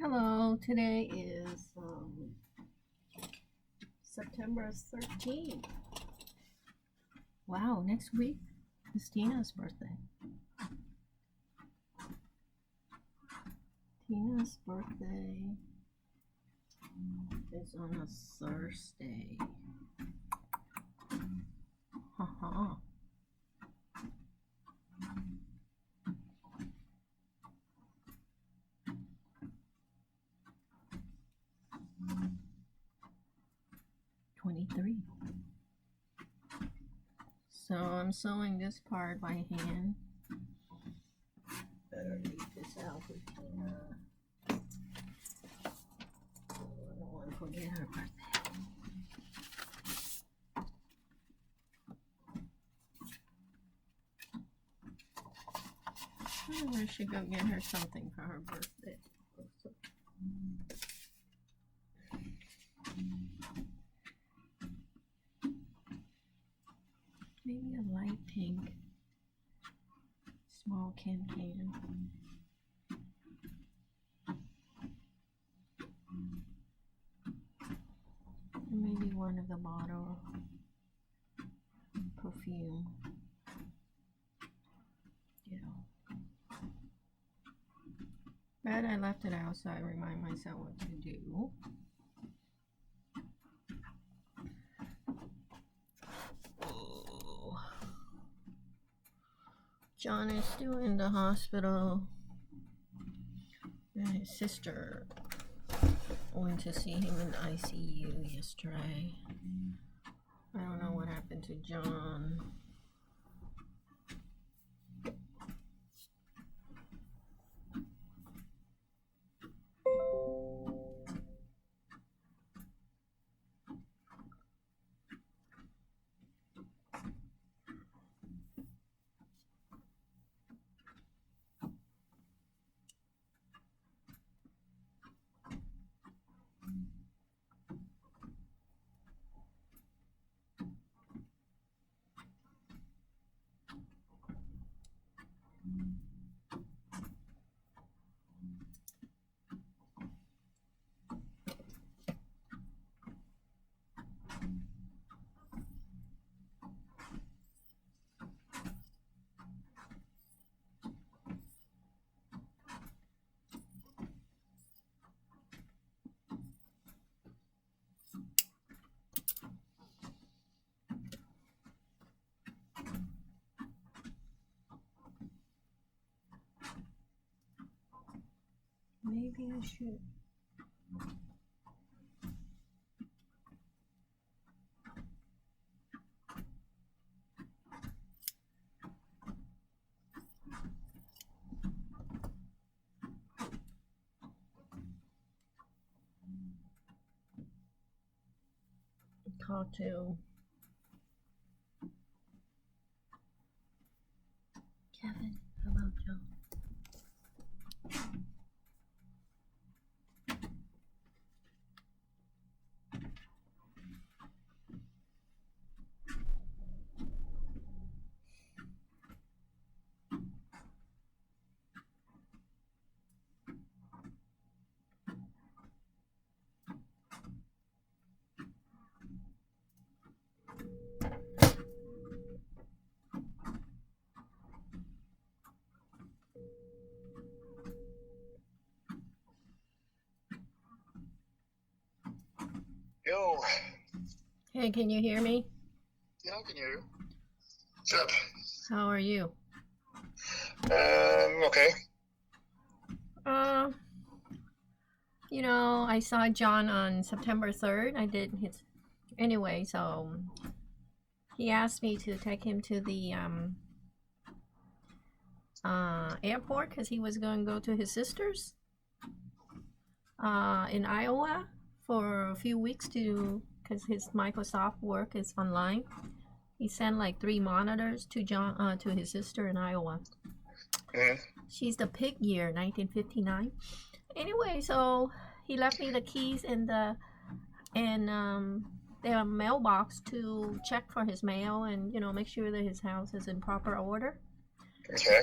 Hello, today is September 13th. Wow, next week is Tina's birthday. Tina's birthday is on a Thursday. Haha. 23. So I'm sewing this part by hand. Better leave this out for Tina. I don't want to forget her birthday. I should go get her something for her birthday. Maybe a light pink, small can. Maybe one of the bottle perfume. But I left it out so I remind myself what to do. Oh. John is still in the hospital. And his sister went to see him in the ICU yesterday. I don't know what happened to John. Maybe I should. Cocktail. Kevin, hello, Joe. Yo. Hey, can you hear me? Yeah, I can hear you. What's up? How are you? Okay. I saw John on September 3rd. I did his anyway, so he asked me to take him to the airport because he was going to go to his sister's in Iowa for a few weeks because his Microsoft work is online. He sent like 3 monitors to John to his sister in Iowa. Mm-hmm. She's the pig year 1959. Anyway, so he left me the keys and their mailbox to check for his mail and make sure that his house is in proper order. Okay.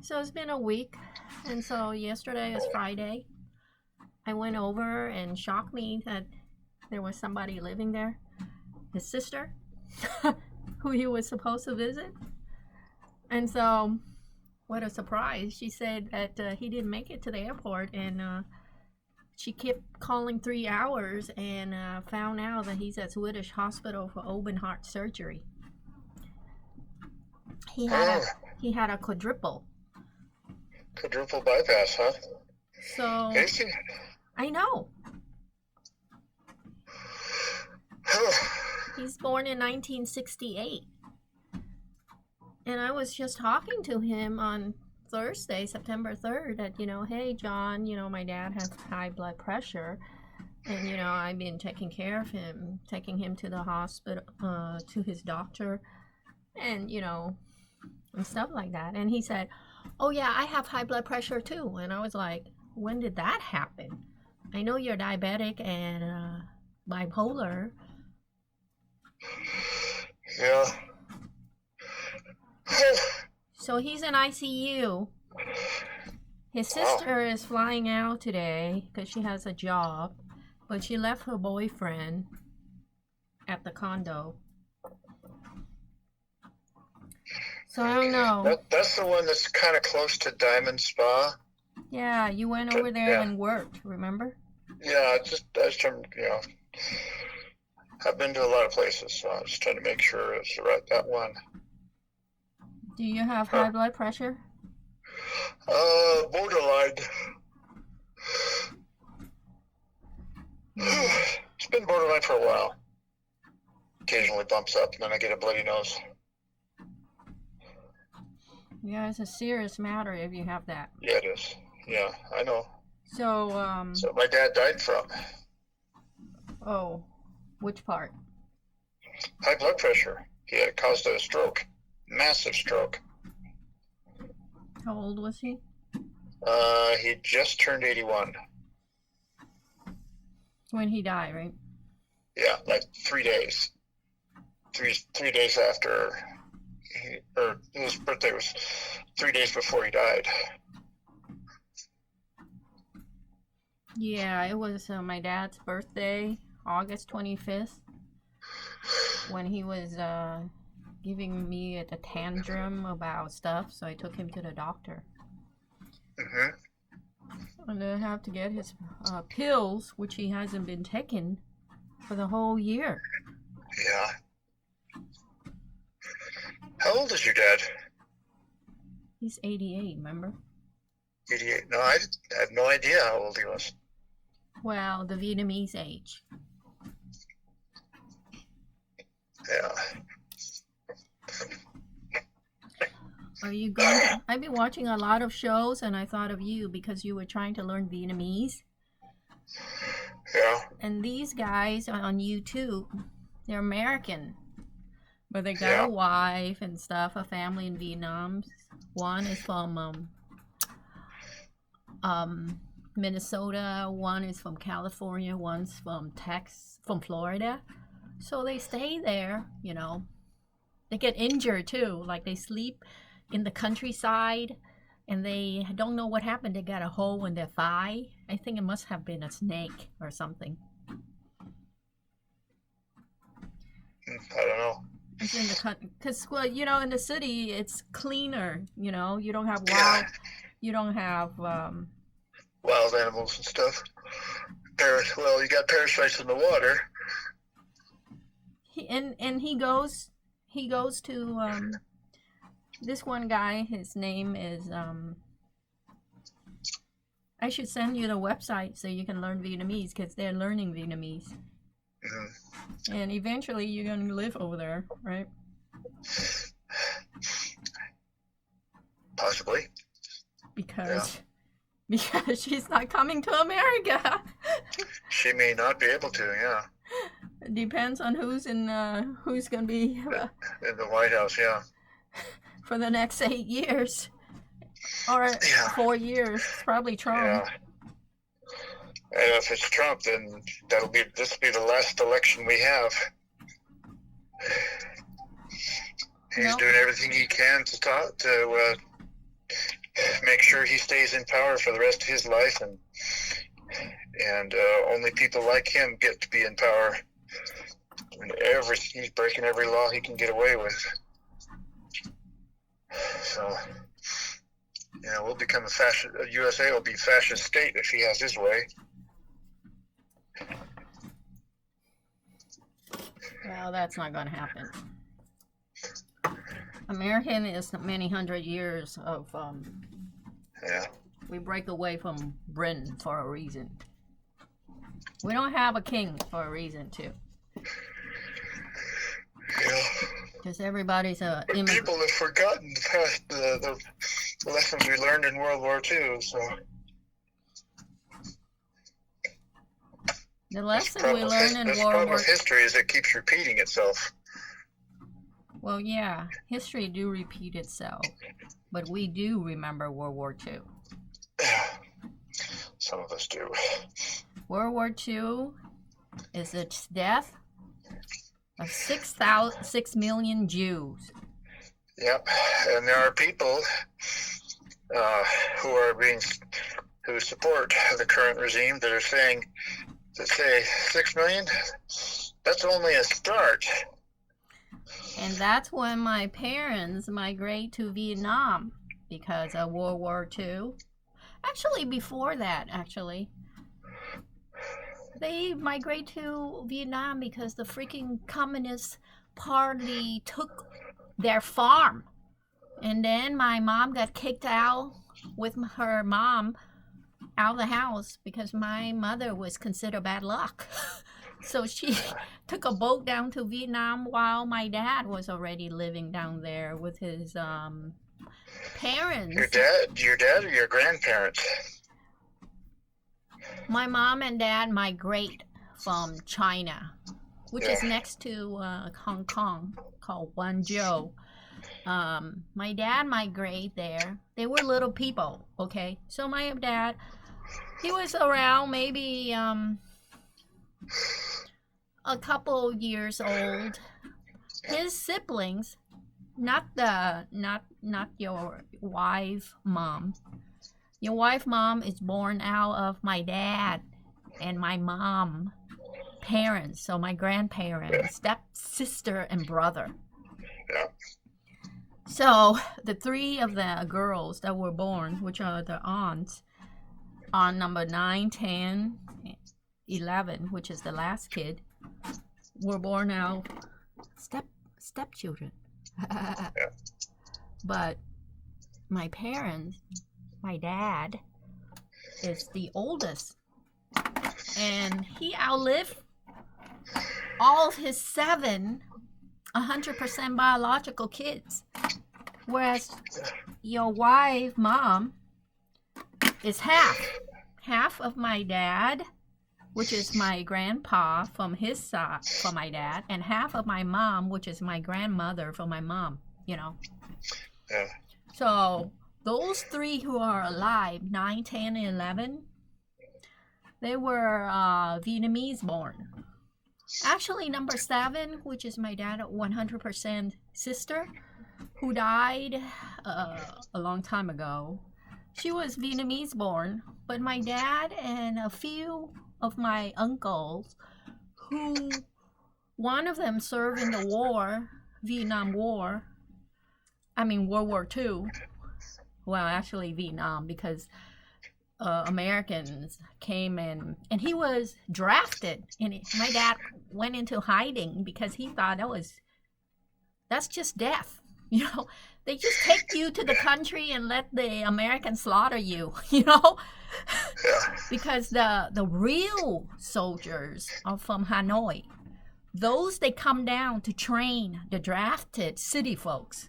So it's been a week, and so yesterday is Friday. I went over and shocked me that there was somebody living there. His sister, who he was supposed to visit. And so, what a surprise. She said that he didn't make it to the airport, and she kept calling 3 hours and found out that he's at Swedish Hospital for open heart surgery. He had a quadruple. Quadruple bypass, huh? So Casey? I know. He's born in 1968. And I was just talking to him on Thursday, September 3rd, that, hey, John, my dad has high blood pressure. And, I've been taking care of him, taking him to the hospital, to his doctor, and, and stuff like that. And he said, oh, yeah, I have high blood pressure too. And I was like, when did that happen? I know you're diabetic and bipolar. Yeah. So he's in ICU. His sister is flying out today because she has a job, but she left her boyfriend at the condo. So I don't know. That's the one that's kind of close to Diamond Spa. Yeah, you went over there and worked, remember? Yeah, I was trying, I've been to a lot of places, so I was trying to make sure it's that one. Do you have high blood pressure? Borderline. It's been borderline for a while. Occasionally bumps up, and then I get a bloody nose. Yeah, it's a serious matter if you have that. Yeah, it is. Yeah, I know. So, So my dad died from. Oh, which part? High blood pressure. He had caused a stroke. Massive stroke. How old was he? He just turned 81. When he died, right? Yeah, like 3 days. Three days after, or his birthday was 3 days before he died. Yeah, it was my dad's birthday, August 25th, when he was giving me a tantrum about stuff, so I took him to the doctor. Mm-hmm. And I have to get his pills, which he hasn't been taking for the whole year. Yeah. How old is your dad? He's 88, remember? 88. No, I have no idea how old he was. Well, the Vietnamese age. Yeah. Are you going to... I've been watching a lot of shows, and I thought of you because you were trying to learn Vietnamese. Yeah. And these guys on YouTube, they're American, but they got a wife and stuff, a family in Vietnam. One is from Minnesota, one is from California, one's from Florida. So they stay there, They get injured too, like they sleep in the countryside and they don't know what happened. They got a hole in their thigh. I think it must have been a snake or something. I don't know. It's in the country, because in the city it's cleaner. You don't have wild animals and stuff. You got parasites in the water. He goes to this one guy. His name is I should send you the website so you can learn Vietnamese, because they're learning Vietnamese. Mm-hmm. And eventually you're going to live over there, right? Possibly. Because she's not coming to America. She may not be able to, yeah. It depends on who's going to be in the White House, yeah. For the next 8 years. Or 4 years. It's probably Trump. Yeah. And if it's Trump, then this will be the last election we have. He's doing everything he can to make sure he stays in power for the rest of his life, and only people like him get to be in power. And he's breaking every law he can get away with. So, we'll become USA will be a fascist state if he has his way. Well, that's not going to happen. American is many hundred years of, we break away from Britain for a reason. We don't have a king for a reason, too. Because everybody's a immigrant. People have forgotten the lessons we learned in World War II, so... The lesson we learned in World War... The problem with history is it keeps repeating itself. Well, yeah, history do repeat itself, but we do remember World War II. Some of us do. World War II is the death of 6 million Jews. Yep, and there are people who support the current regime that say 6 million. That's only a start. And that's when my parents migrate to Vietnam because of World War II. Actually, before that, they migrate to Vietnam because the freaking Communist Party took their farm. And then my mom got kicked out with her mom out of the house because my mother was considered bad luck. So she took a boat down to Vietnam while my dad was already living down there with his parents. Your dad or your grandparents? My mom and dad migrate from China, which is next to Hong Kong, called Guangzhou. My dad migrate there. They were little people, okay? So my dad, he was around maybe a couple years old. His siblings, not your wife mom. Your wife mom is born out of my dad and my mom parents, so my grandparents, stepsister and brother. Yeah. So the three of the girls that were born, which are the aunts, on number 9, 10, 11, which is the last kid, were born out stepchildren. But my parents, my dad, is the oldest, and he outlived all of his 7 100% biological kids, whereas your wife mom is half of my dad, which is my grandpa from his side, from my dad, and half of my mom, which is my grandmother from my mom, Yeah. So those 3 who are alive, 9, 10, and 11, they were Vietnamese born. Actually, number 7, which is my dad, 100% sister, who died a long time ago, she was Vietnamese born, but my dad and a few of my uncles, who one of them served in the war, Vietnam War, World War II. Well, actually Vietnam, because Americans came in, and he was drafted, and my dad went into hiding because he thought that's just death. They just take you to the country and let the Americans slaughter you, because the real soldiers are from Hanoi. Those, they come down to train the drafted city folks.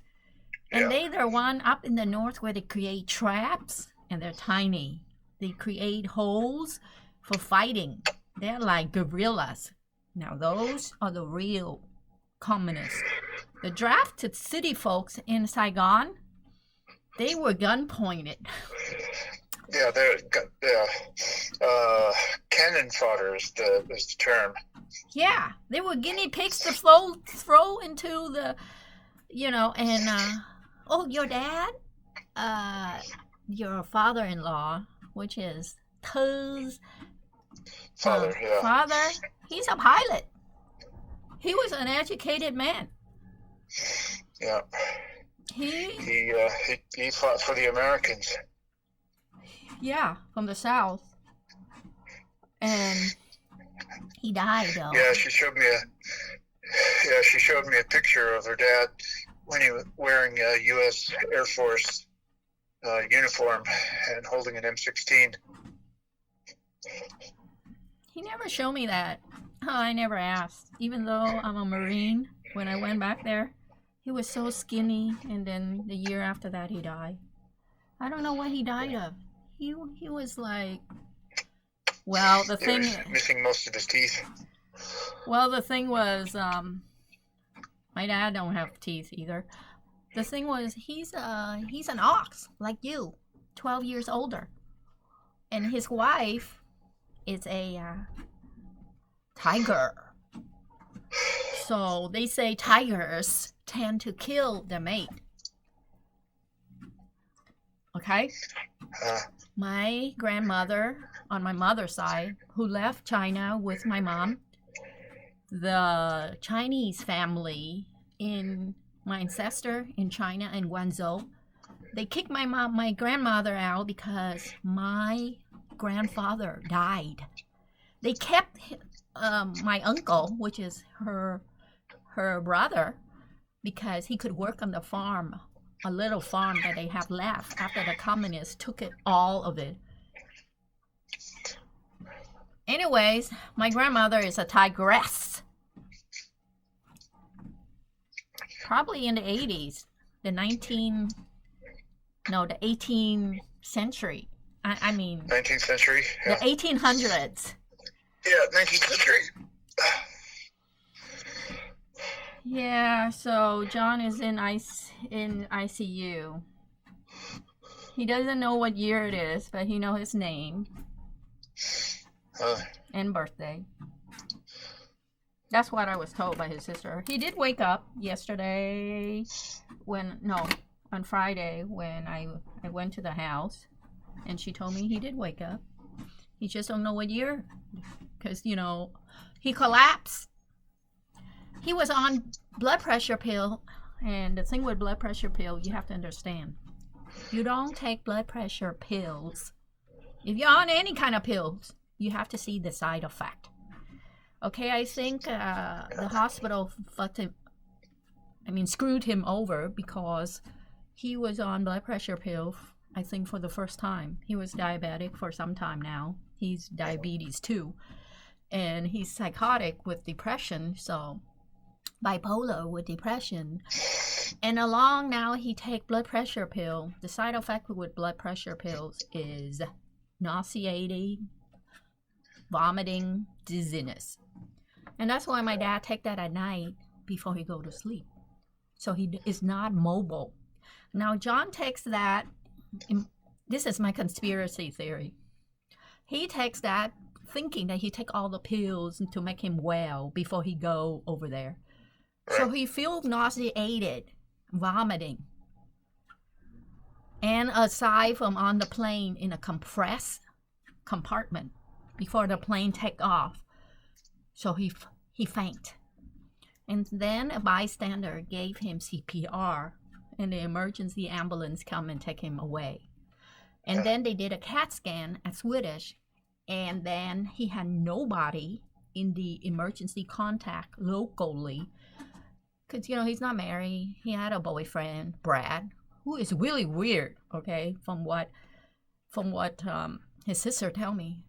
And they're one up in the north where they create traps, and they're tiny. They create holes for fighting. They're like guerrillas. Now, those are the real communists. The drafted city folks in Saigon, they were gun pointed. Yeah, they're cannon fodder is the term. Yeah, they were guinea pigs to throw into the, and oh, your dad, your father-in-law, which is Tuz Father, yeah. father, he's a pilot. He was an educated man. Yeah. He fought for the Americans. Yeah, from the South. And he died, though. Yeah, she showed me a picture of her dad when he was wearing a U.S. Air Force uniform and holding an M16. He never showed me that. Oh, I never asked. Even though I'm a Marine, when I went back there, he was so skinny, and then the year after that, he died. I don't know what he died of. He was like, well, the thing... He was missing most of his teeth. Well, the thing was, my dad don't have teeth either. The thing was, he's an ox, like you, 12 years older. And his wife is a tiger. So they say tigers tend to kill their mate. Okay? My grandmother, on my mother's side, who left China with my mom, the Chinese family in my ancestor in China in Guangzhou, they kicked my grandmother out because my grandfather died. They kept my uncle, which is her brother, because he could work on the farm, a little farm that they have left after the communists took it, all of it. Anyways, my grandmother is a tigress. Probably in the 80s, the 18th century. I mean... 19th century? Yeah. The 1800s. Yeah, 19th century. Yeah, so John is in ICU. He doesn't know what year it is, but he knows his name and birthday. That's what I was told by his sister. He did wake up yesterday on Friday when I went to the house, and she told me he did wake up. He just don't know what year, because, he collapsed. He was on blood pressure pill, and the thing with blood pressure pill, you have to understand, you don't take blood pressure pills. If you're on any kind of pills, you have to see the side effect. Okay, I think the hospital screwed him over because he was on blood pressure pill, I think, for the first time. He was diabetic for some time now. He's diabetes too. And he's psychotic with depression, so bipolar with depression. And along now he take blood pressure pill. The side effect with blood pressure pills is nauseating, vomiting, dizziness. And that's why my dad take that at night before he go to sleep. So he is not mobile. Now John takes that, this is my conspiracy theory. He takes that thinking that he take all the pills to make him well before he go over there. Right. So he feels nauseated, vomiting. And aside from on the plane in a compressed compartment before the plane take off. So he faint. And then a bystander gave him CPR, and the emergency ambulance come and take him away. And then they did a CAT scan at Swedish, and then he had nobody in the emergency contact locally, because he's not married. He had a boyfriend, Brad, who is really weird. Okay, from what his sister tell me,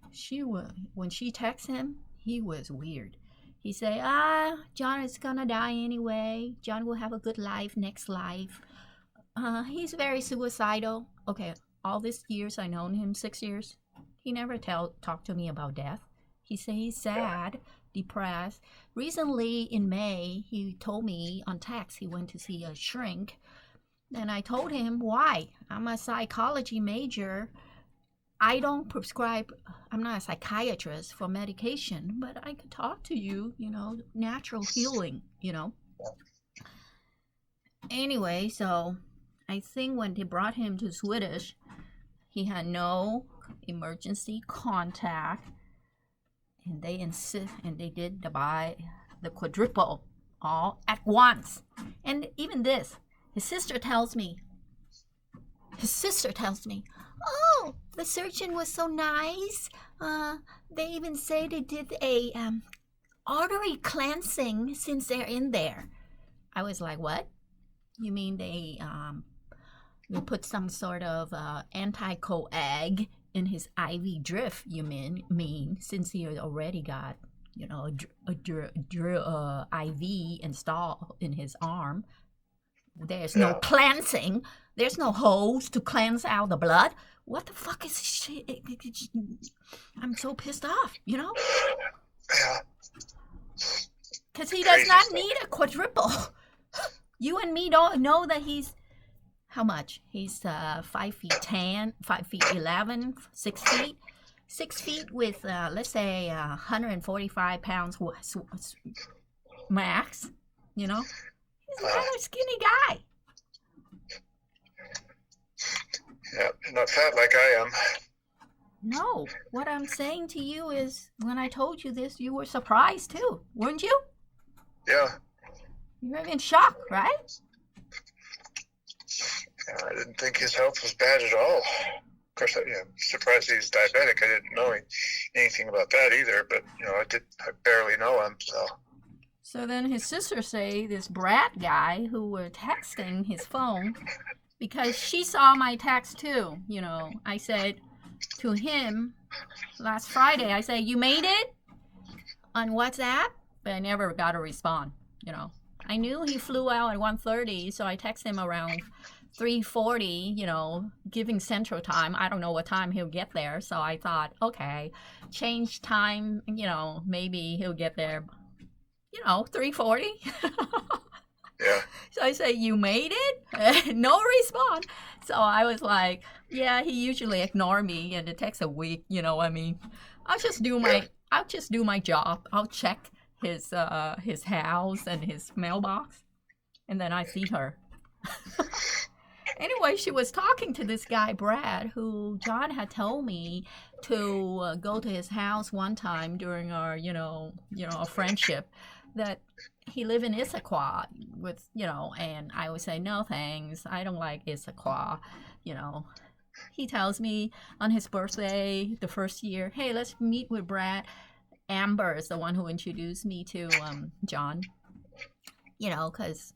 when she texts him, he was weird. He say, John is gonna die anyway. John will have a good life next life. He's very suicidal. Okay, all these years I known him, 6 years, he never talk to me about death. He say he's sad, depressed. Recently in May, he told me on text he went to see a shrink. And I told him, why? I'm a psychology major. I don't prescribe, I'm not a psychiatrist for medication, but I could talk to you, natural healing, Anyway, so I think when they brought him to Swedish, he had no emergency contact, and they insist, and they did buy the quadruple all at once. And even this, his sister tells me, oh, the surgeon was so nice. They even say they did a artery cleansing since they're in there. I was like, what? You mean they put some sort of anti-coag in his IV drip? You mean since he already got, you know, a IV installed in his arm? There's no cleansing. There's no hose to cleanse out the blood. What the fuck is this shit? I'm so pissed off, you know? Yeah. Because he does not need a quadruple. You and me don't know that he's, how much? He's 5 feet 10, 5 feet 11, 6 feet. 6 feet with, let's say, 145 pounds max, you know? He's a rather skinny guy. Yeah, not fat like I am. No, what I'm saying to you is, when I told you this, you were surprised too, weren't you? Yeah. You were in shock, right? Yeah, I didn't think his health was bad at all. Of course, I'm surprised he's diabetic. I didn't know anything about that either, but, you know, I barely know him, so. So then his sister say this Brad guy who were texting his phone, because she saw my text too, you know. I said to him last Friday, I said, you made it on WhatsApp? But I never got a response, you know. I knew he flew out at 1:30, so I texted him around 3:40, you know, giving Central Time. I don't know what time he'll get there, so I thought, okay, change time, you know, maybe he'll get there, you know, 3:40. Yeah. So I say, you made it? No response. So I was like, yeah, he usually ignore me and it takes a week, you know what I mean? I'll just do my job. I'll check his house and his mailbox, and then I see her. Anyway, she was talking to this guy, Brad, who John had told me to go to his house one time during our, you know, a friendship, that he lived in Issaquah with, you know, and I would say, no thanks, I don't like Issaquah, you know. He tells me on his birthday, the first year, hey, let's meet with Brad. Amber is the one who introduced me to John, you know, because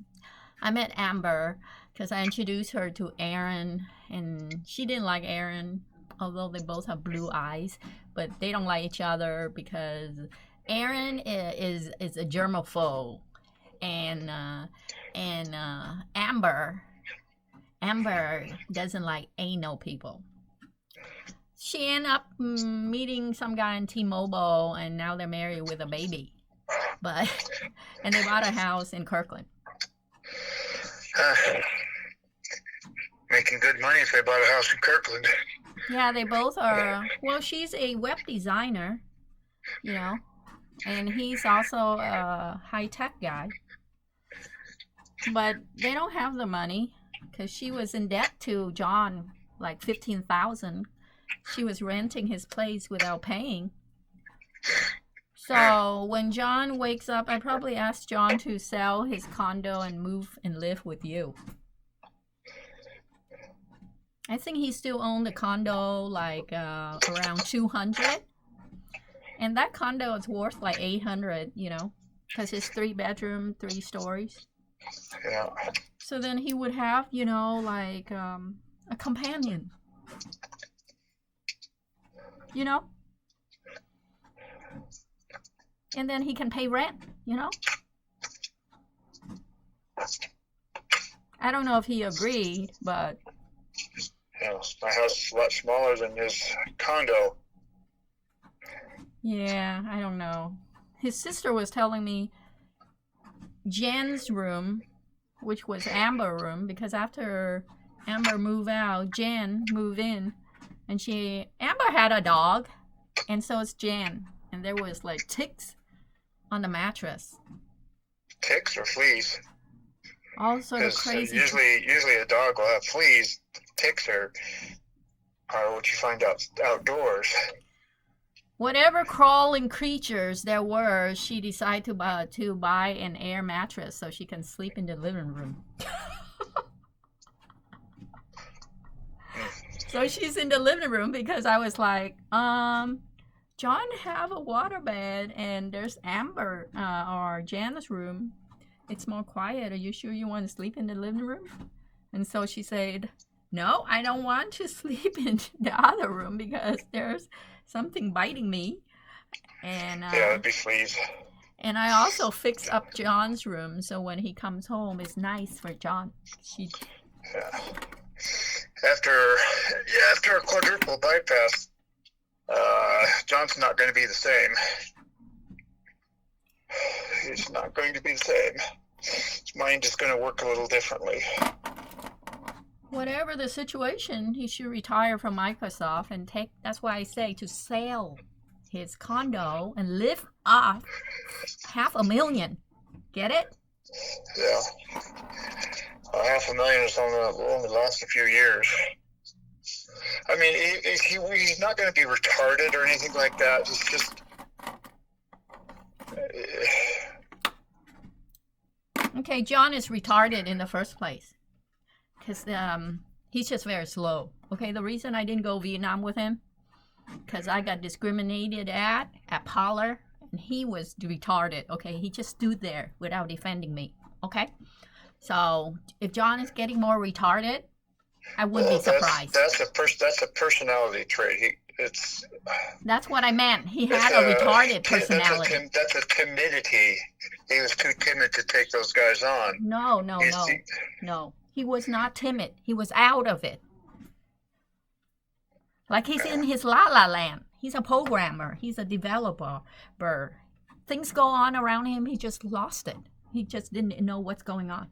I met Amber because I introduced her to Aaron, and she didn't like Aaron, although they both have blue eyes, but they don't like each other because Aaron is a germaphobe, and Amber doesn't like anal people. She ended up meeting some guy in T-Mobile, and now they're married with a baby. And they bought a house in Kirkland. Making good money if they bought a house in Kirkland. Yeah, they both are. Well, she's a web designer, you know, and he's also a high-tech guy. But they don't have the money because she was in debt to John, like $15,000. She was renting his place without paying. So when John wakes up, I probably asked John to sell his condo and move and live with you. I think he still owned the condo like around 200. And that condo is worth like 800, you know, because it's 3-bedroom, 3 stories. Yeah. So then he would have, you know, like a companion. You know? And then he can pay rent, you know? I don't know if he agreed, but... Yeah, my house is a lot smaller than his condo. Yeah, I don't know. His sister was telling me Jen's room, which was Amber's room, because after Amber moved out, Jen moved in, and Amber had a dog, and so is Jen, and there was like ticks on the mattress. Ticks or fleas? All sort of crazy. Usually a dog will have fleas. Ticks are what you find out outdoors. Whatever crawling creatures there were, she decided to buy an air mattress so she can sleep in the living room. So she's in the living room because I was like, John have a waterbed and there's Amber or Jana's room. It's more quiet. Are you sure you want to sleep in the living room? And so she said, no, I don't want to sleep in the other room because there's something biting me. And Yeah, it'd be fleas. and I also fixed up John's room so when he comes home, it's nice for John. Yeah. After a quadruple bypass, John's not going to be the same. He's not going to be the same. His mind is going to work a little differently. Whatever the situation, he should retire from Microsoft and take. That's why I say to sell his condo and live off $500,000. Get it? Yeah. $500,000 is only last a few years. I mean, he's not going to be retarded or anything like that. It's just. Okay, John is retarded in the first place. Because he's just very slow. Okay, the reason I didn't go Vietnam with him, because I got discriminated at Pollard, and he was retarded. Okay, he just stood there without defending me. Okay, so if John is getting more retarded, I wouldn't be surprised. That's a personality trait. That's what I meant. He had a retarded personality. That's a timidity. He was too timid to take those guys on. No. He was not timid. He was out of it. Like he's in his la-la land. He's a programmer. He's a developer. Things go on around him. He just lost it. He just didn't know what's going on.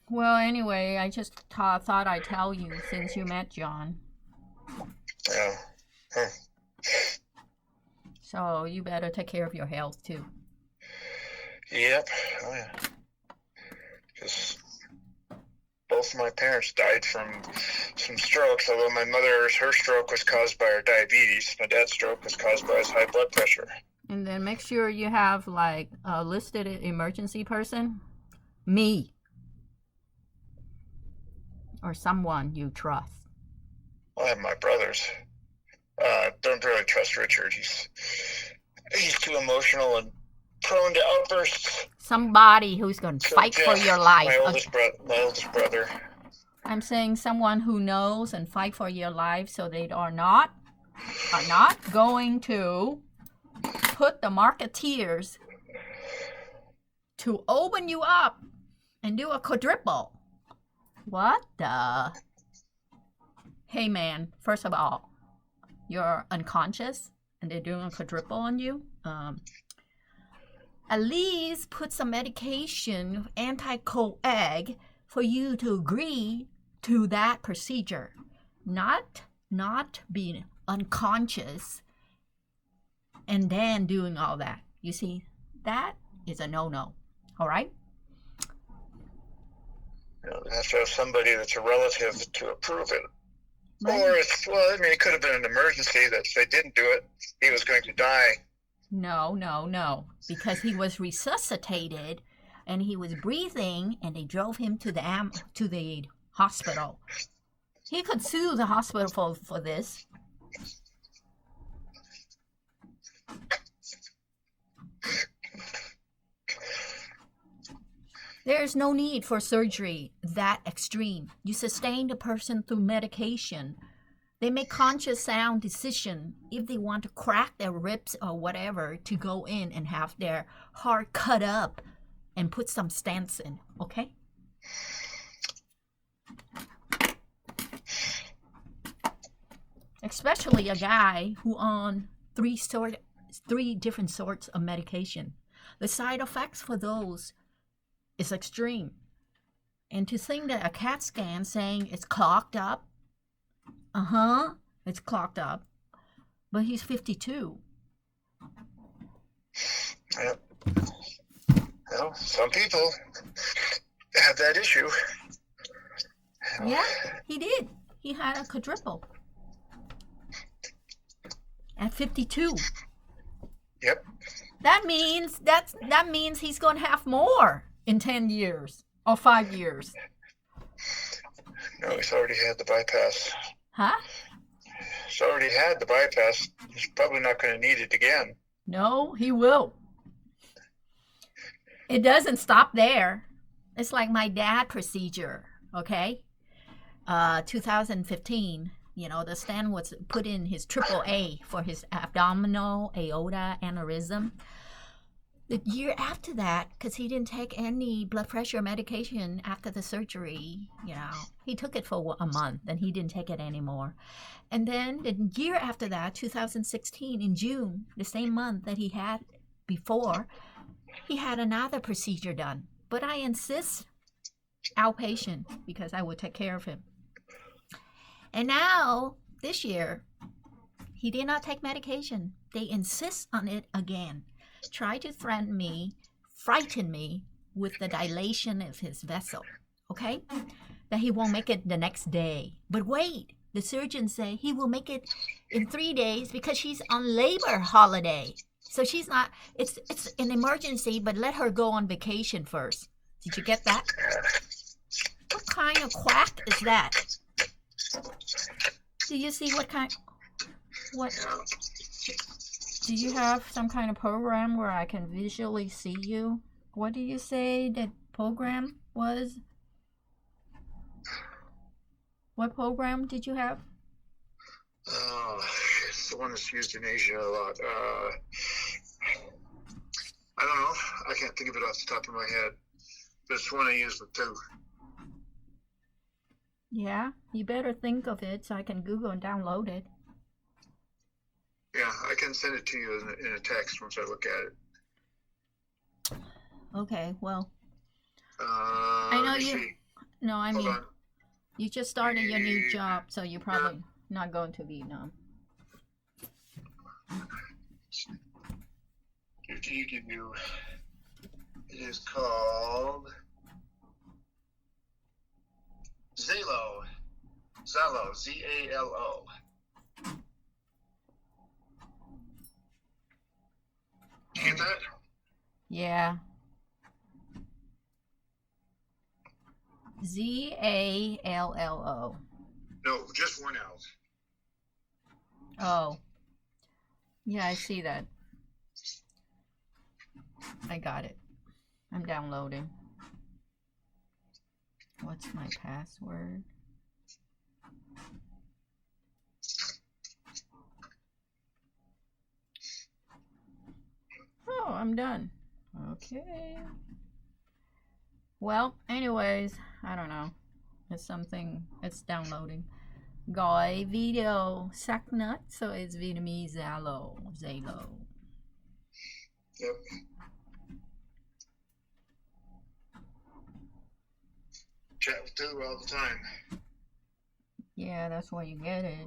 Well, anyway, I just thought I'd tell you since you met John. Yeah. Huh. So you better take care of your health too. Yep. Oh, yeah. Because both of my parents died from some strokes, although her stroke was caused by her diabetes. My dad's stroke was caused by his high blood pressure. And then make sure you have like a listed emergency person. Me. Or someone you trust. I have my brothers. Don't really trust Richard. He's too emotional and prone to outbursts. Somebody who's going to fight for your life. My oldest brother. I'm saying someone who knows and fight for your life so they are not going to put the marketeers to open you up and do a quadruple. What the? Hey man, first of all, you're unconscious and they're doing a quadruple on you. At least put some medication, anti-coag, for you to agree to that procedure. Not being unconscious and then doing all that. You see, that is a no-no. All right? You have to have somebody that's a relative to approve it. Right. Or it could have been an emergency that if they didn't do it, he was going to die. No. Because he was resuscitated and he was breathing and they drove him to the hospital. He could sue the hospital for this. There is no need for surgery that extreme. You sustain the person through medication. They make conscious sound decision if they want to crack their ribs or whatever to go in and have their heart cut up and put some stents in, okay? Especially a guy who on three different sorts of medication. The side effects for those is extreme. And to think that a CAT scan saying it's clogged up, it's clogged up, but he's 52. Yep. Well, some people have that issue. You know. Yeah, he did. He had a quadruple at 52. Yep. That means he's going to have more in 10 years or 5 years. No, he's already had the bypass. Huh? He's already had the bypass. He's probably not going to need it again. No, he will. It doesn't stop there. It's like my dad procedure, okay? 2015, the stent was put in his AAA for his abdominal aorta aneurysm. The year after that, because he didn't take any blood pressure medication after the surgery, he took it for a month and he didn't take it anymore. And then the year after that, 2016, in June, the same month that he had before, he had another procedure done. But I insist outpatient because I would take care of him. And now, this year, he did not take medication. They insist on it again. Try to frighten me with the dilation of his vessel, okay? That he won't make it the next day. But wait, the surgeons say he will make it in 3 days because she's on labor holiday. So she's not, it's an emergency, but let her go on vacation first. Did you get that? What kind of quack is that? Do you see what? Do you have some kind of program where I can visually see you? What do you say that program was? What program did you have? It's the one that's used in Asia a lot. I don't know. I can't think of it off the top of my head. But it's one I use with too. Yeah, you better think of it so I can Google and download it. Yeah, I can send it to you in a text once I look at it. Okay, well. I know you. See. No, I mean, you just started your new job, so you're probably not going to Vietnam. Give you. It is called Zalo. Zalo. Z-A-L-O. You get that? Yeah. Z-A-L-L-O. No, just one L. Oh. Yeah, I see that. I got it. I'm downloading. What's my password? Oh, I'm done. Okay. Well, anyways, I don't know. It's downloading. Gọi video sắc nét, so it's Vietnamese Zalo. Yep. Chat with Drew all the time. Yeah, that's why you get it.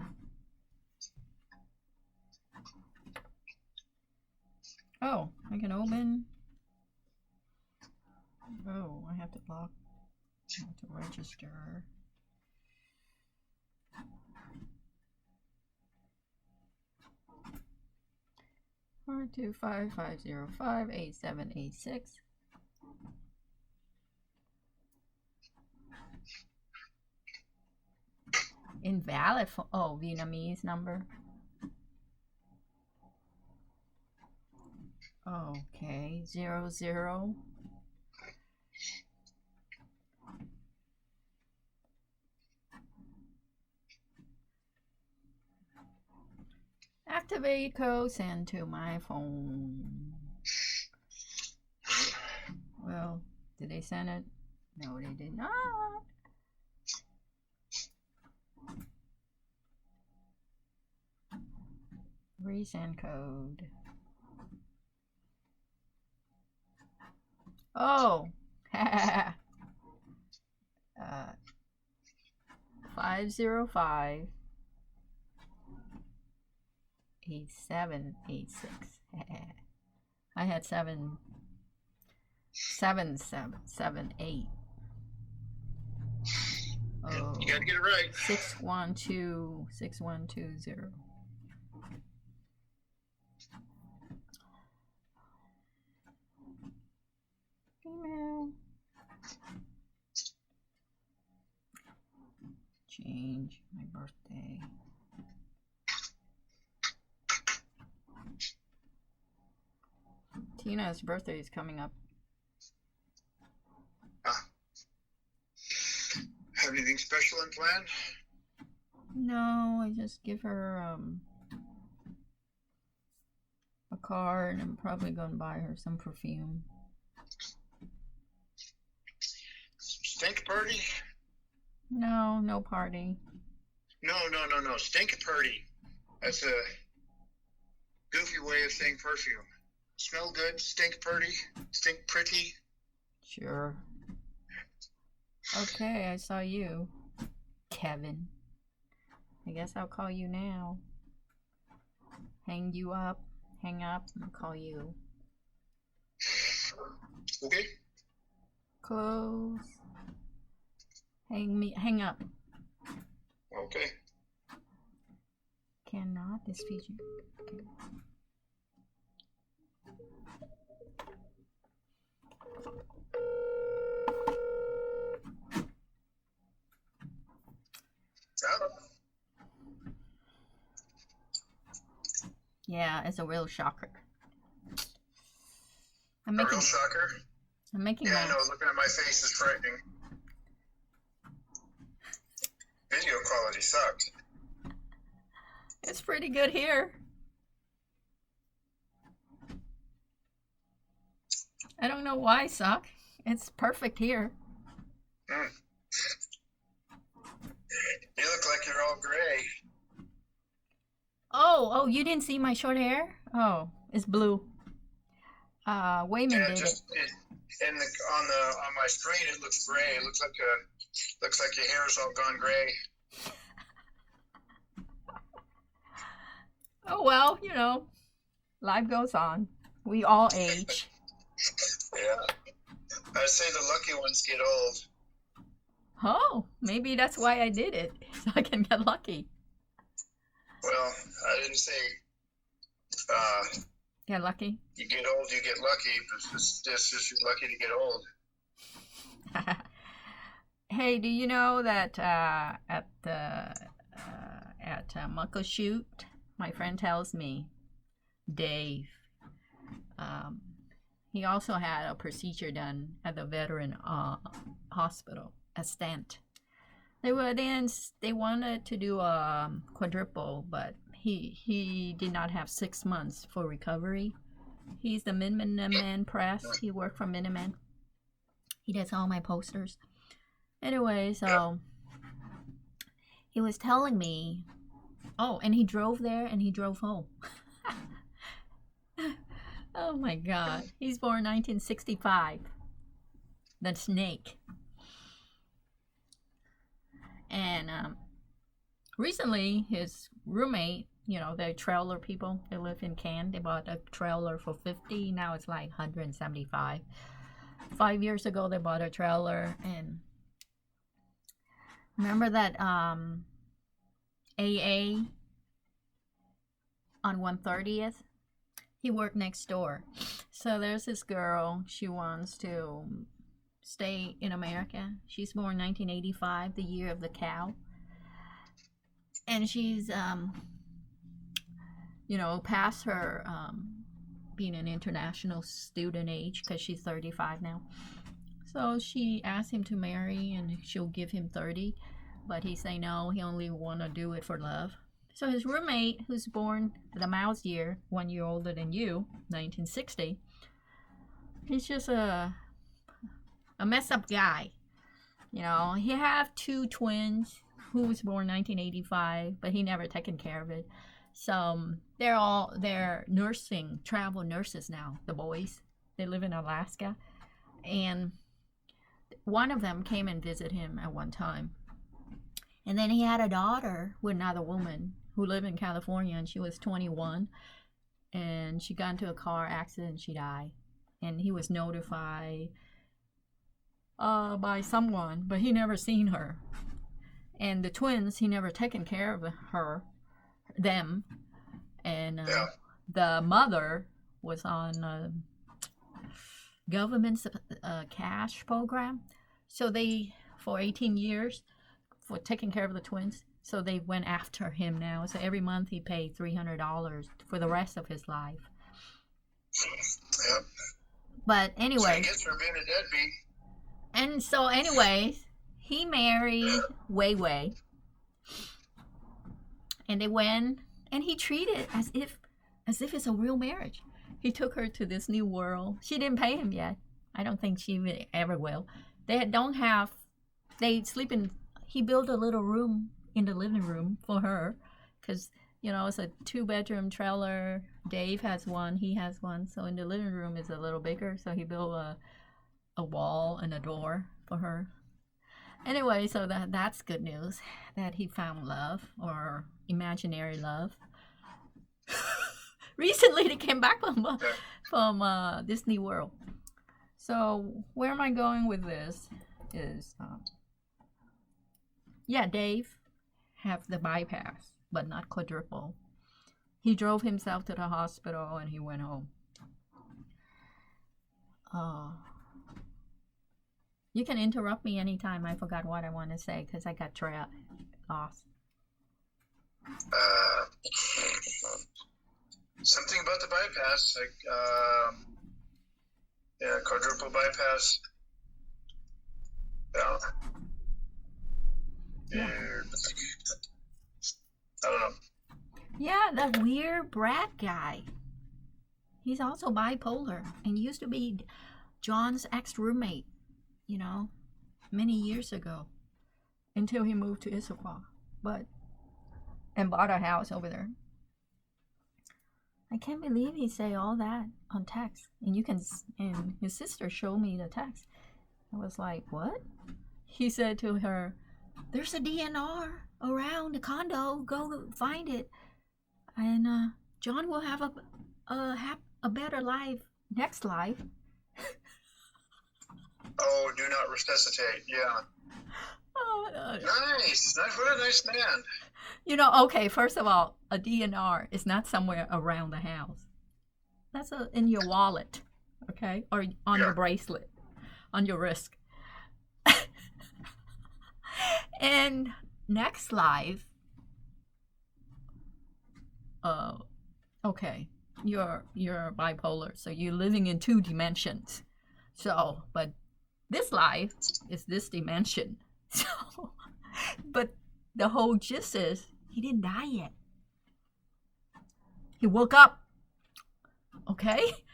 Oh, I can open. Oh, I have to log. I have to register. Four 255058786. Invalid for Vietnamese number. Okay, 00. Activate code send to my phone. Well, did they send it? No, they did not. Resend code. Oh, 505 8786. I had 7 7778. Oh, You gotta get it right. 6126120. Email. Change my birthday. Tina's birthday is coming up. Have anything special in plan? No, I just give her a card. I'm probably gonna buy her some perfume. Stink party? No, no party. No. Stink party. That's a goofy way of saying perfume. Smell good, stink party, stink pretty. Sure. Okay, I saw you, Kevin. I guess I'll call you now. Hang up, and call you. Okay. Close. Hang up. Okay. Cannot this feature. Okay. Yeah, it's a real shocker. A real shocker? I'm making I know, looking at my face is frightening. Video quality sucks. It's pretty good here. I don't know why, suck. It's perfect here. You look like you're all gray. Oh, you didn't see my short hair? Oh, it's blue. Wayman did it. On my screen it looks gray. It looks like your hair's all gone gray. Oh well, life goes on. We all age. Yeah. I say the lucky ones get old. Oh, maybe that's why I did it, so I can get lucky. Well, I didn't say get lucky. You get old, you get lucky, but it's just you're lucky to get old. Hey, do you know that at Muckleshoot, my friend tells me, Dave, he also had a procedure done at the veteran hospital, a stent. They wanted to do a quadruple, but he did not have 6 months for recovery. He's the Minuteman Press. He worked for Minuteman. He does all my posters. Anyway, so he was telling me, and he drove there and he drove home. Oh my God. He's born 1965. The snake. And recently, his roommate, the trailer people, they live in Cannes. They bought a trailer for $50. Now it's like $175. 5 years ago, they bought a trailer. And remember that AA on 130th? He worked next door. So there's this girl. She wants to stay in America. She's born 1985, the year of the cow. And she's, past her being an international student age because she's 35 now. So she asked him to marry and she'll give him 30. But he say no, he only want to do it for love. So his roommate, who's born the mouse year, 1 year older than you, 1960, he's just a mess up guy. He have 2 twins who was born 1985, but he never taken care of it. So they're travel nurses now, the boys. They live in Alaska. And one of them came and visit him at one time. And then he had a daughter with another woman who lived in California, and she was 21. And she got into a car accident and she died. and he was notified by someone, but he never seen her. And the twins, he never taken care of them. And the mother was on government's cash program. So they, for 18 years, for taking care of the twins, so they went after him now. So every month he paid $300 for the rest of his life. Yep. But anyway. So he gets for being a deadbeat. And so anyways, he married Wei Wei. And they went, and he treated it as if it's a real marriage. He took her to this new world. She didn't pay him yet. I don't think she ever will. They sleep in, he built a little room in the living room for her. Because, it's a 2-bedroom trailer. Dave has one, he has one. So in the living room is a little bigger. So he built a wall and a door for her. Anyway, so that's good news. That he found love, or imaginary love. Recently they came back from Disney World. So where am I going with this is, Dave have the bypass, but not quadruple. He drove himself to the hospital and he went home. You can interrupt me anytime. I forgot what I want to say because I got lost. Something about the bypass, quadruple bypass. Yeah. I don't know. Yeah, that weird Brad guy. He's also bipolar and used to be John's ex-roommate, many years ago, until he moved to Issaquah, and bought a house over there. I can't believe he say all that on text, and his sister showed me the text. I was like, what? He said to her, "There's a DNR around the condo. Go find it, and John will have a better life next life." Oh, do not resuscitate. Yeah. Oh, nice. What a nice man. Okay, first of all, a DNR is not somewhere around the house. That's in your wallet, okay? Or on your bracelet, on your wrist. And next life, okay, you're bipolar, so you're living in 2 dimensions. So, but this life is this dimension. So, but the whole gist is he didn't die yet. He woke up. Okay?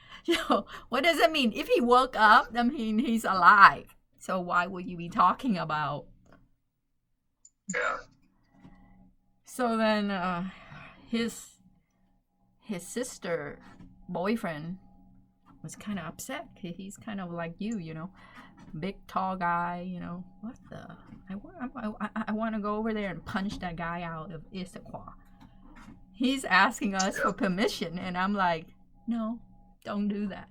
What does that mean? If he woke up, that means he's alive. So why would you be talking about? Yeah. So then his sister boyfriend was kind of upset. He's kind of like you, big tall guy, what the, I want to go over there and punch that guy out of Issaquah. He's asking us for permission, and I'm like, no, don't do that.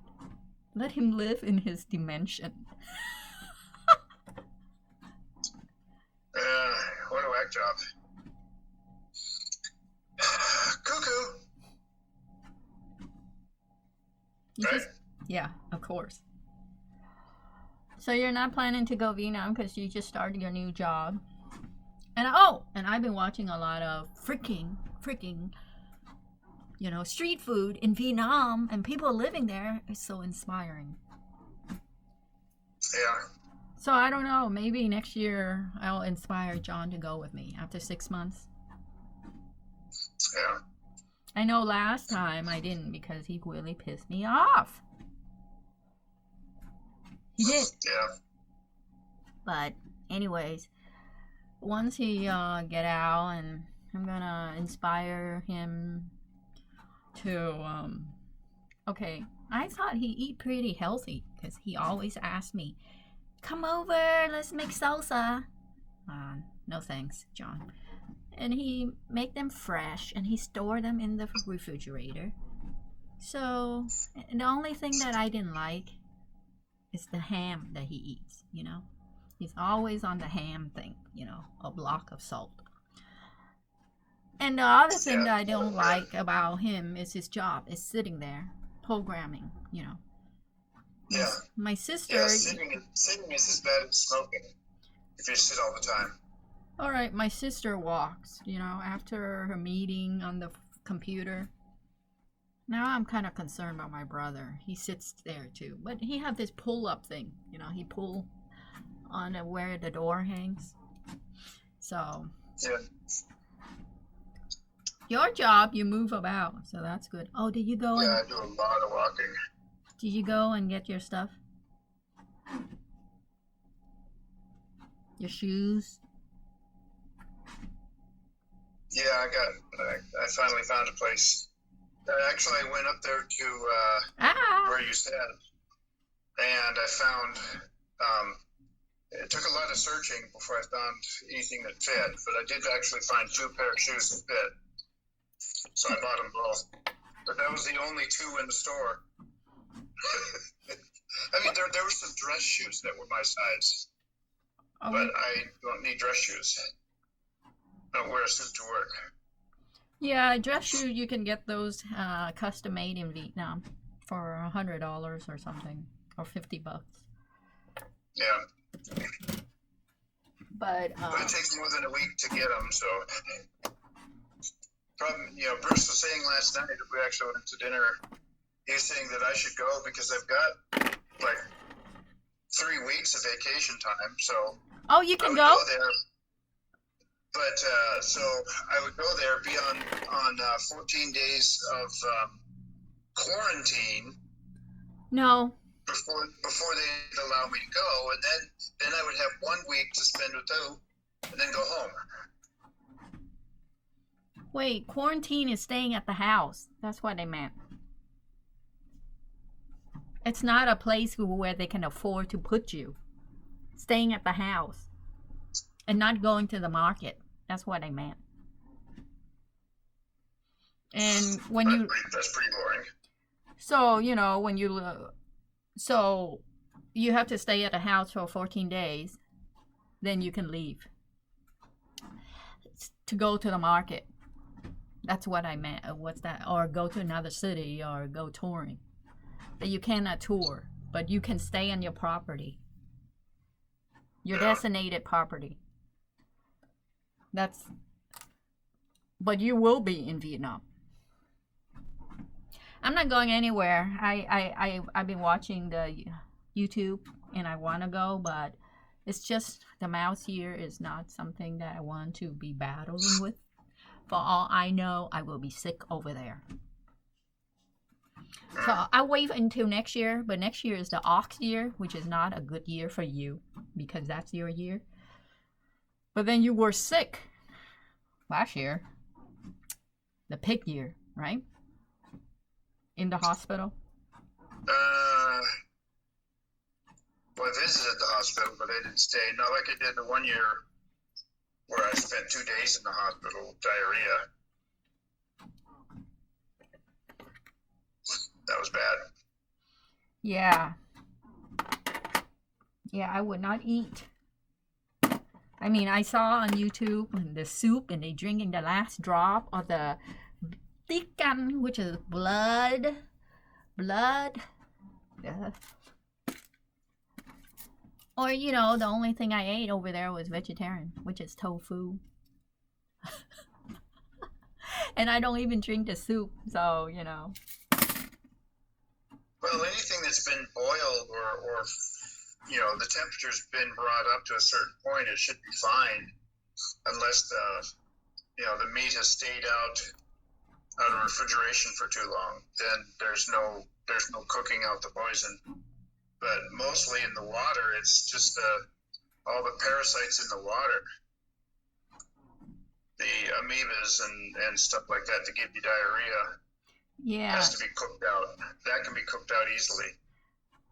Let him live in his dimension. What a whack job. Cuckoo. Right? Yeah, of course. So you're not planning to go Vietnam because you just started your new job. And I've been watching a lot of freaking, street food in Vietnam, and people living there is so inspiring. Yeah. So I don't know, maybe next year I'll inspire John to go with me after 6 months. Yeah. I know last time I didn't because he really pissed me off. He did. Yeah. But anyways, once he get out, and I'm gonna inspire him to okay, I thought he eat pretty healthy because he always asked me, "Come over, let's make salsa." No thanks, John. And he make them fresh and he store them in the refrigerator. So the only thing that I didn't like is the ham that he eats, you know. He's always on the ham thing, you know, a block of salt. And the other thing Yeah. that I don't like about him is his job is sitting there programming, you know. Yeah. My Yeah, sister, sitting is as bad as smoking if you sit all the time. all right, my sister walks, you know, after her meeting on the computer. Now I'm kind of concerned about my brother. He sits there too, but he have this pull-up thing, you know. He pull on where the door hangs. So Yeah. your job, you move about, so that's good. Oh, did you go Yeah, and I do a lot of walking. did you go and get your stuff? Your shoes? Yeah, I finally found a place. Actually, I went up there to where you said, and I found. It took a lot of searching before I found anything that fit, but I did actually find 2 pair of shoes that fit. So I bought them both. But that was the only 2 in the store. I mean, there were some dress shoes that were my size, Oh, but I don't need dress shoes. I don't wear a suit to work. yeah, dress shoe. You can get those custom made in Vietnam for $100 or something, or $50. Yeah, But but it takes more than a week to get them. So, Bruce was saying last night that we actually went to dinner. He was saying that I should go because I've got like 3 weeks of vacation time. So oh, you I can would go. go there. But so I would go there, be on 14 days of quarantine No. before they'd allow me to go, and then I would have 1 week to spend with them, and then go home. Wait, quarantine is staying at the house. That's what they meant. It's not a place where they can afford to put you. Staying at the house and not going to the market. That's what I meant. And when you That's pretty boring. so you know when you so you have to stay at the house for 14 days, then you can leave to go to the market. That's what I meant. What's that? Or go to another city or go touring. But you cannot tour, but you can stay on your property, your designated property. But you will be in Vietnam. I'm not going anywhere. I've been watching the YouTube and I want to go, but it's just the mouse here is not something that I want to be battling with. For all I know, I will be sick over there. So I'll wait until next year, but next year is the ox year, which is not a good year for you because that's your year. But then you were sick last year, the pig year, right? In the hospital. Well, I visited the hospital, but I didn't stay. Not like I did the 1 year where I spent 2 days in the hospital with diarrhea. That was bad. Yeah. Yeah, I would not eat. I mean, I saw on YouTube the soup and they drinking the last drop of the tiết canh, which is blood. Or, you know, the only thing I ate over there was vegetarian, which is tofu. And I don't even drink the soup, so, you know. Well, anything that's been boiled or the temperature's been brought up to a certain point, it should be fine, unless the meat has stayed out of refrigeration for too long. Then there's no cooking out the poison. But mostly in the water, it's just all the parasites in the water, the amoebas and stuff like that to give you diarrhea. Yeah. Has to be cooked out. That can be cooked out easily.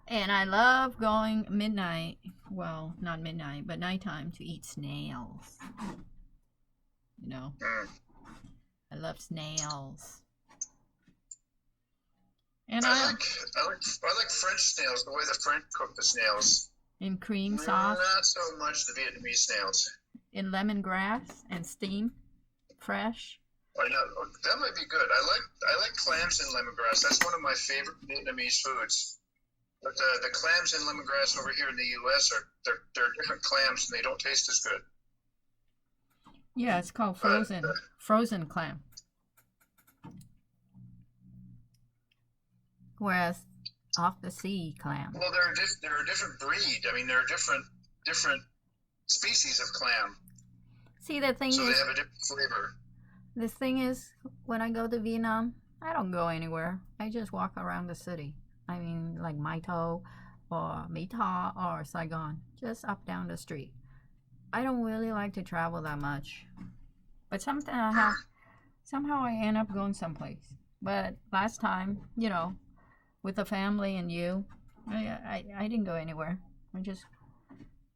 And I love going midnight, well, not midnight, but nighttime to eat snails. You know? I love snails. And I like French snails. The way the French cook the snails. in cream sauce, Not so much the Vietnamese snails. in lemongrass and steam, fresh. I know that might be good. I like clams in lemongrass. That's one of my favorite Vietnamese foods. But the clams in lemongrass over here in the U.S. they're different clams and they don't taste as good. Yeah, it's called But, frozen clam. Whereas off the sea clam. well, they're a different breed. I mean, they're different species of clam, See, the thing so they is, have a different flavor. the thing is, when I go to Vietnam, I don't go anywhere. I just walk around the city. I mean, like Mai Tho or My Tho or Saigon, just up down the street. I don't really like to travel that much, but somehow I end up going someplace. But last time, with the family and you, I didn't go anywhere. I just,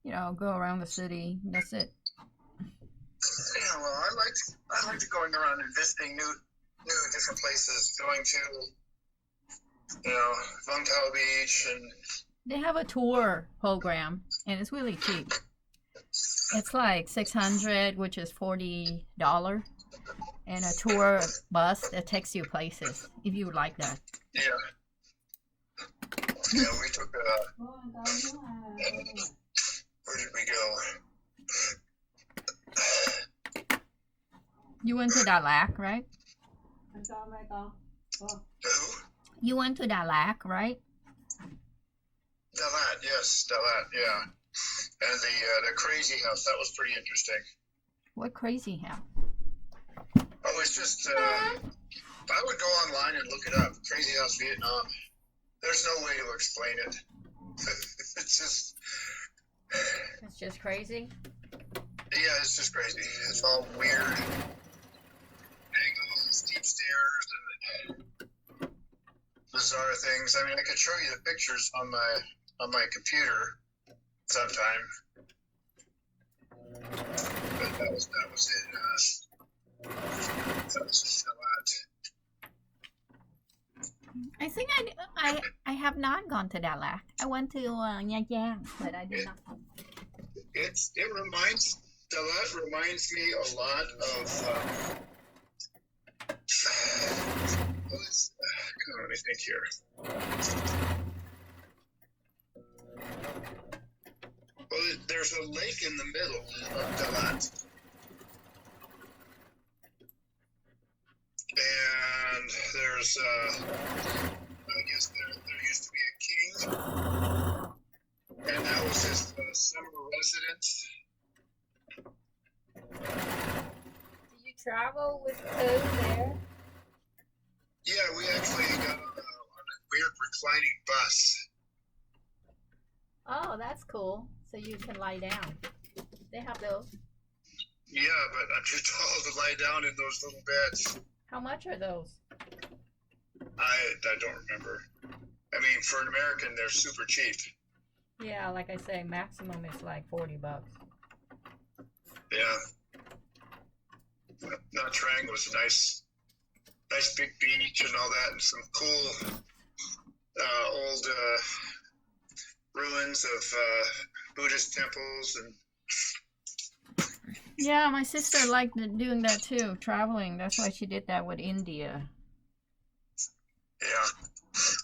go around the city. That's it. Yeah, well, I like going around and visiting new different places. Going to Vung Tau Beach and They have a tour program, and it's really cheap. It's like $600, which is $40, and a tour bus that takes you places if you would like that. yeah. Yeah, we took where did we go? You went to Dalat, right? Who? You went to Dalat, right? Dalat, yes, Dalat, yeah. And the crazy house, that was pretty interesting. What crazy house? Oh, it's just I would go online and look it up. Crazy House Vietnam. There's no way to explain it. It's just crazy. Yeah, it's just crazy. It's all weird angles, steep stairs, and bizarre things. I mean, I could show you the pictures on my computer sometime. But that was it. That was just a lot. I think I have not gone to Dalat. I went to Nha Trang, but I did not. Dalat reminds me a lot of. Let me think here. Well, there's a lake in the middle of Dalat. And there's, I guess there used to be a king, and that was his summer residence. Do you travel with food there? Yeah, we actually got on a weird reclining bus. Oh, that's cool. So you can lie down. They have those. Yeah, but I'm too tall to lie down in those little beds. How much are those? I don't remember. I mean, for an American, they're super cheap. Yeah, like I say, maximum is like $40. Yeah. Nha Trang was a nice big beach and all that, and some cool old ruins of Buddhist temples and. Yeah, my sister liked doing that too, traveling. That's why she did that with India. Yeah.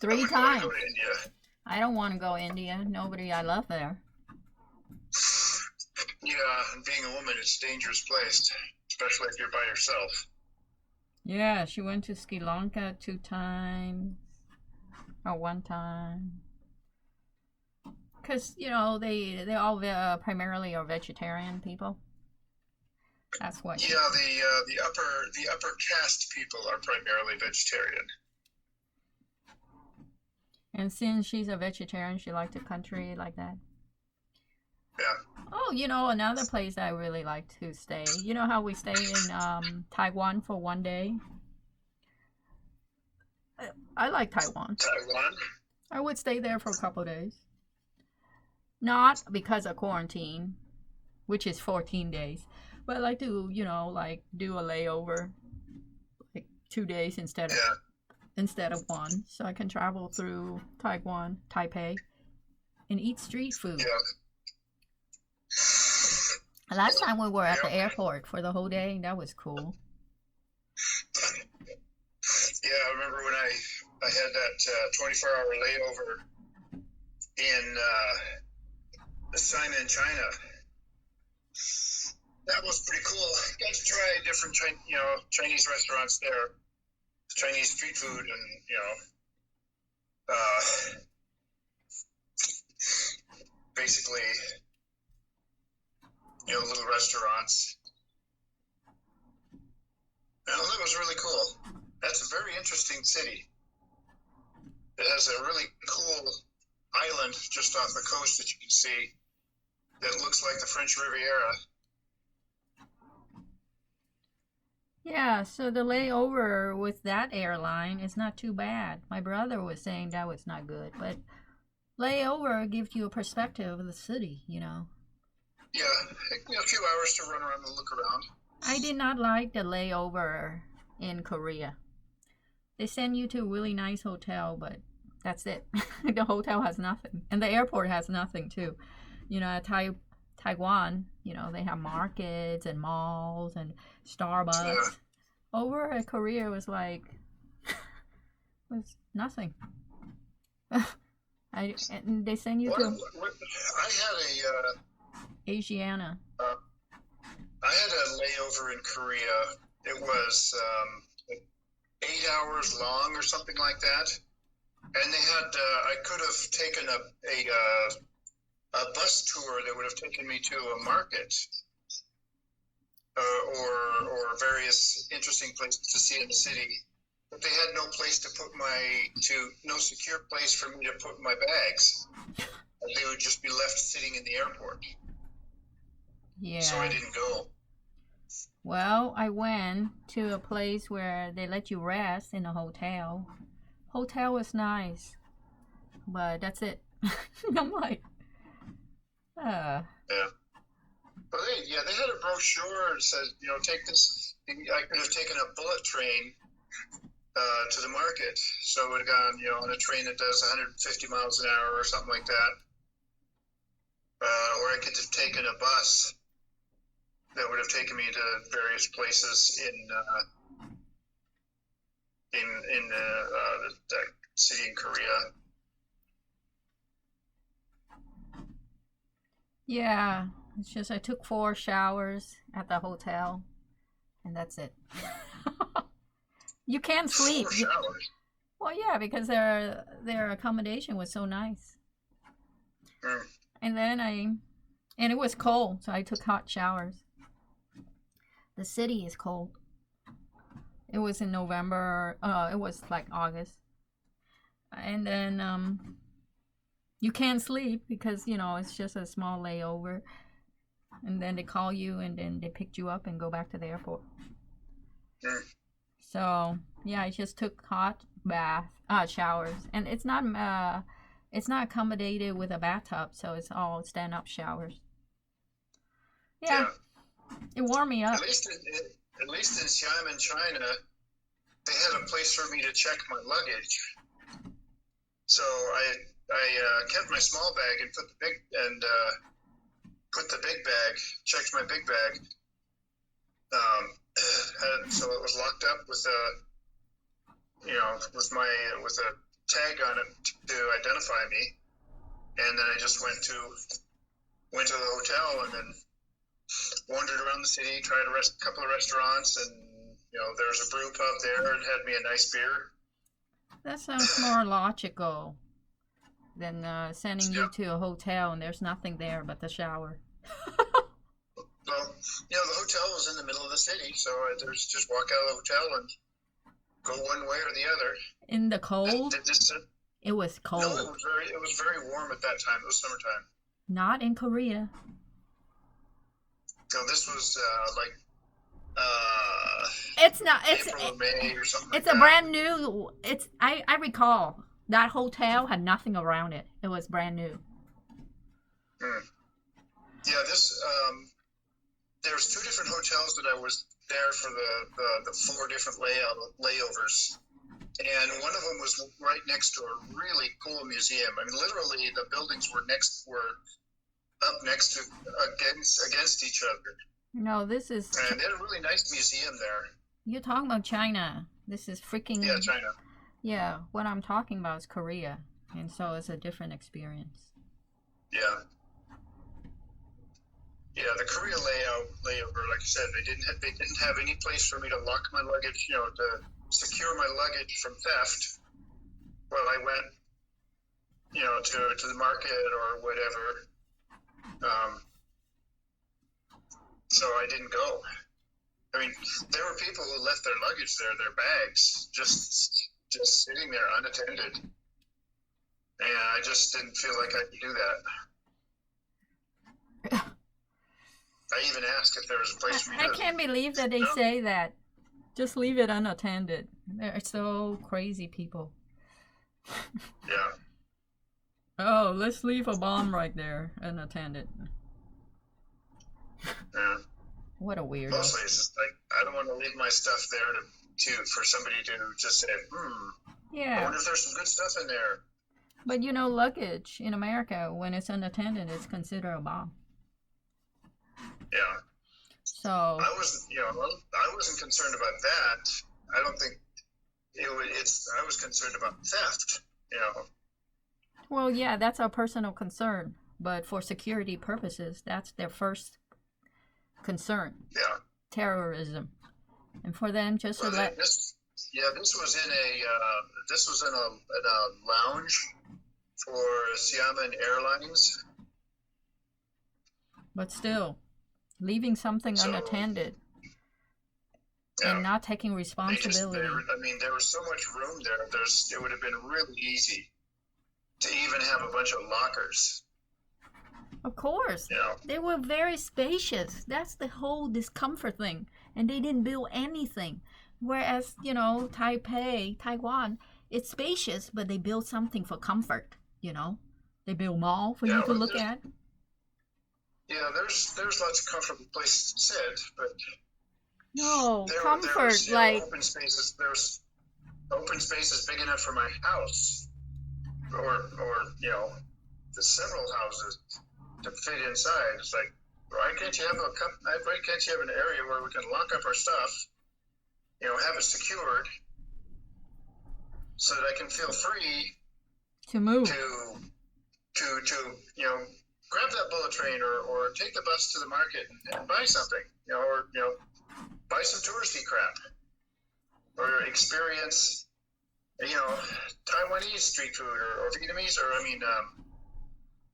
3 times. Go to India. I don't want to go India. Nobody I love there. Yeah, and being a woman, it's a dangerous place, especially if you're by yourself. Yeah, she went to Sri Lanka 2 times. Or 1 time. Because, they all primarily are vegetarian people. That's what. Yeah, the upper caste people are primarily vegetarian. And since she's a vegetarian, she liked the country like that. Yeah. Oh, another place I really like to stay. You know how we stayed in Taiwan for 1 day? I like Taiwan. Taiwan? I would stay there for a couple of days. Not because of quarantine, which is 14 days. But I like to, do a layover, like 2 days instead of instead of one, so I can travel through Taiwan, Taipei, and eat street food. Yeah. Last time we were at the Yeah. airport for the whole day. That was cool. Yeah, I remember when I had that 24-hour layover in Xiamen, China. That was pretty cool. Got to try different, Chinese restaurants there, Chinese street food, and basically, little restaurants. That was really cool. That's a very interesting city. It has a really cool island just off the coast that you can see that looks like the French Riviera. Yeah, so the layover with that airline is not too bad. My brother was saying that was not good, but layover gives you a perspective of the city, Yeah, a few hours to run around and look around. I did not like the layover in Korea. They send you to a really nice hotel, but that's it. The hotel has nothing, and the airport has nothing too. At Taiwan, they have markets and malls and Starbucks. Yeah. Over at Korea was like was nothing. And they send you to I had Asiana. I had a layover in Korea. It was 8 hours long or something like that, and they had I could have taken a bus tour that would have taken me to a market or various interesting places to see in the city. But they had no place to put no secure place for me to put my bags. They would just be left sitting in the airport. Yeah. So I didn't go. Well, I went to a place where they let you rest in a hotel. Hotel was nice, but that's it. I'm like, Yeah. But they had a brochure that said, take this. I could have taken a bullet train to the market, so it would have gone, on a train that does 150 miles an hour or something like that. Or I could have taken a bus that would have taken me to various places in the city in Korea. yeah, it's just I took 4 showers at the hotel, and that's it. You can't sleep. 4 showers. Well, yeah, because their accommodation was so nice. Mm. And then and it was cold, so I took hot showers. The city is cold. It was in November. It was like August. And then you can't sleep because it's just a small layover. And then they call you, and then they picked you up and go back to the airport. Mm. So yeah, I just took hot showers, and it's not accommodated with a bathtub, so it's all stand-up showers. Yeah, it warmed me up. At least in Xiamen, China, they had a place for me to check my luggage. So I kept my small bag and put the big bag. Checked my big bag. So it was locked up with with a tag on it to identify me, and then I just went to the hotel and then wandered around the city, tried a couple of restaurants, and there's a brew pub there and had me a nice beer. That sounds more logical than sending you to a hotel and there's nothing there but the shower. Well, the hotel was in the middle of the city, so there's just walk out of the hotel and go one way or the other. In the cold? It was cold. No, it was very warm at that time. It was summertime. Not in Korea. No, this was it's not. April or May or something. It's a brand new. I recall that hotel had nothing around it. It was brand new. Yeah, there's 2 different hotels that I was there for the 4 different layovers. and one of them was right next to a really cool museum. I mean, literally, the buildings were up next to against each other, No, this is. and they had a really nice museum there. You're talking about China. This is freaking. Yeah, China. Yeah, what I'm talking about is Korea, and so it's a different experience. Yeah. Yeah, the Korea layover, like I said, they didn't have any place for me to lock my luggage, to secure my luggage from theft while I went, to the market or whatever. So I didn't go. I mean, there were people who left their luggage there, their bags, just sitting there unattended, and I just didn't feel like I could do that. I even asked if there was a place for me I can't believe that they say that. Just leave it unattended. They're so crazy people. Yeah. Oh, let's leave a bomb right there unattended. Yeah. What a weirdo. Mostly it's just like, I don't want to leave my stuff there for somebody to just say, I Yeah. wonder if there's some good stuff in there. But luggage in America, when it's unattended, it's considered a bomb. Yeah. So I wasn't concerned about that. I don't think I was concerned about theft, well, yeah, that's our personal concern. But for security purposes, that's their first concern. Yeah. Terrorism. And for them just to let this was in a lounge for Xiamen Airlines. But still, leaving something unattended and not taking responsibility. There was so much room there. It would have been really easy to even have a bunch of lockers. Of course. They were very spacious. That's the whole discomfort thing. And they didn't build anything. Whereas, Taipei, Taiwan, it's spacious, but they build something for comfort, They build mall for you to look at. Yeah, there's lots of comfortable places to sit, but no comfort there was, like open spaces. There's open spaces big enough for my house, or there's several houses to fit inside. It's like, why can't you have an area where we can lock up our stuff, have it secured, so that I can feel free to move to grab that bullet train or take the bus to the market and buy something, or buy some touristy crap, or experience, Taiwanese street food or Vietnamese or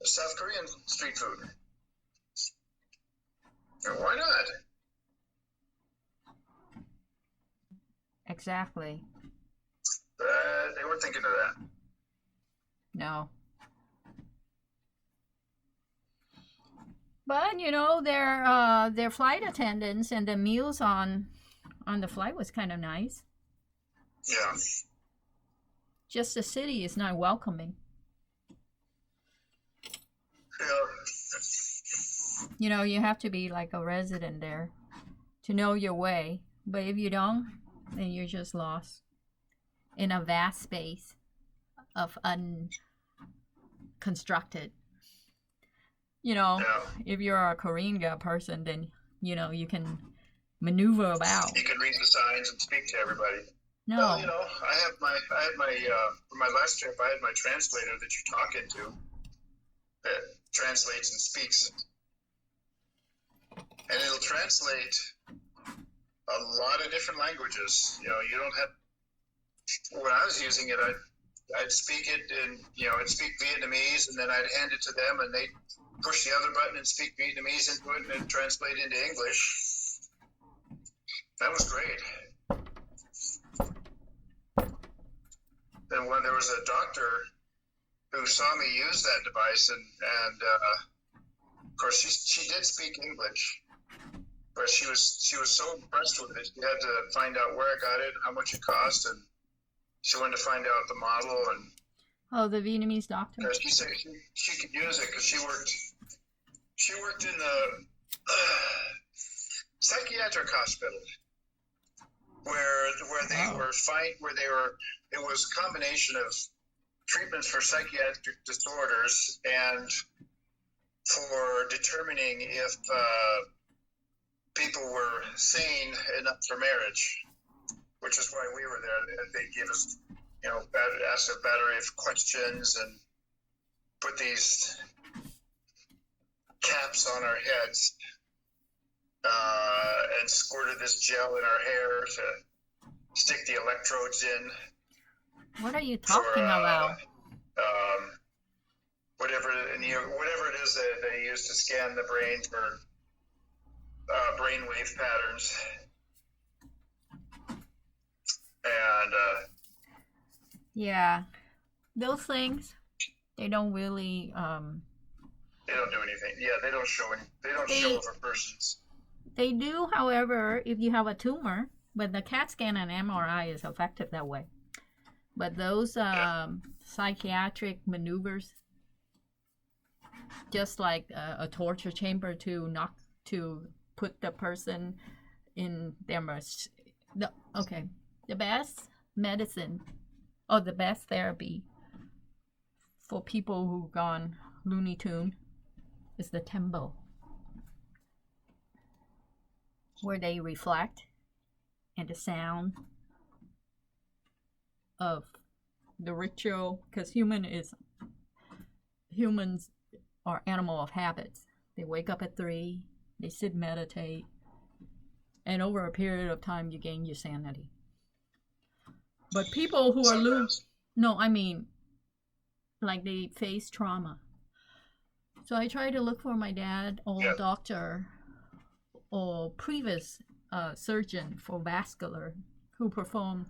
South Korean street food. And why not? exactly. They weren't thinking of that. No. But their flight attendants and the meals on the flight was kind of nice. Yeah. Just the city is not welcoming. Yeah. You have to be like a resident there to know your way. But if you don't, then you're just lost in a vast space of unconstructed. If you're a Korean person, then you can maneuver about. You can read the signs and speak to everybody. No. Well, I had my for my last trip, I had my translator that you talk into that translates and speaks, and it'll translate a lot of different languages. You don't have. When I was using it, I'd speak it in, I'd speak Vietnamese, and then I'd hand it to them, and they'd push the other button and speak Vietnamese into it, and then translate into English. That was great. Then when there was a doctor who saw me use that device, and of course she did speak English, but she was so impressed with it. She had to find out where I got it, how much it cost, and she wanted to find out the model. And the Vietnamese doctor. She said she could use it because she worked in the psychiatric hospital. where they Oh. were it was a combination of treatments for psychiatric disorders and for determining if people were sane enough for marriage, which is why we were there. They gave us, asked a battery of questions and put these caps on our heads and squirted this gel in our hair to stick the electrodes in. What are you talking about? Whatever it is that they use to scan the brain for brainwave patterns. And Yeah, those things, they don't really, they don't do anything. Yeah, they don't show if a person's. they do, however, if you have a tumor, but the CAT scan and MRI is effective that way. But those psychiatric maneuvers, just like a torture chamber to put the person in their the best medicine or the best therapy for people who've gone Looney Tune is the tembo, where they reflect and the sound of the ritual, because humans are animal of habits. They wake up at 3, they sit meditate, and over a period of time you gain your sanity. But people who are like they face trauma. So I try to look for my dad or doctor or previous surgeon for vascular who performed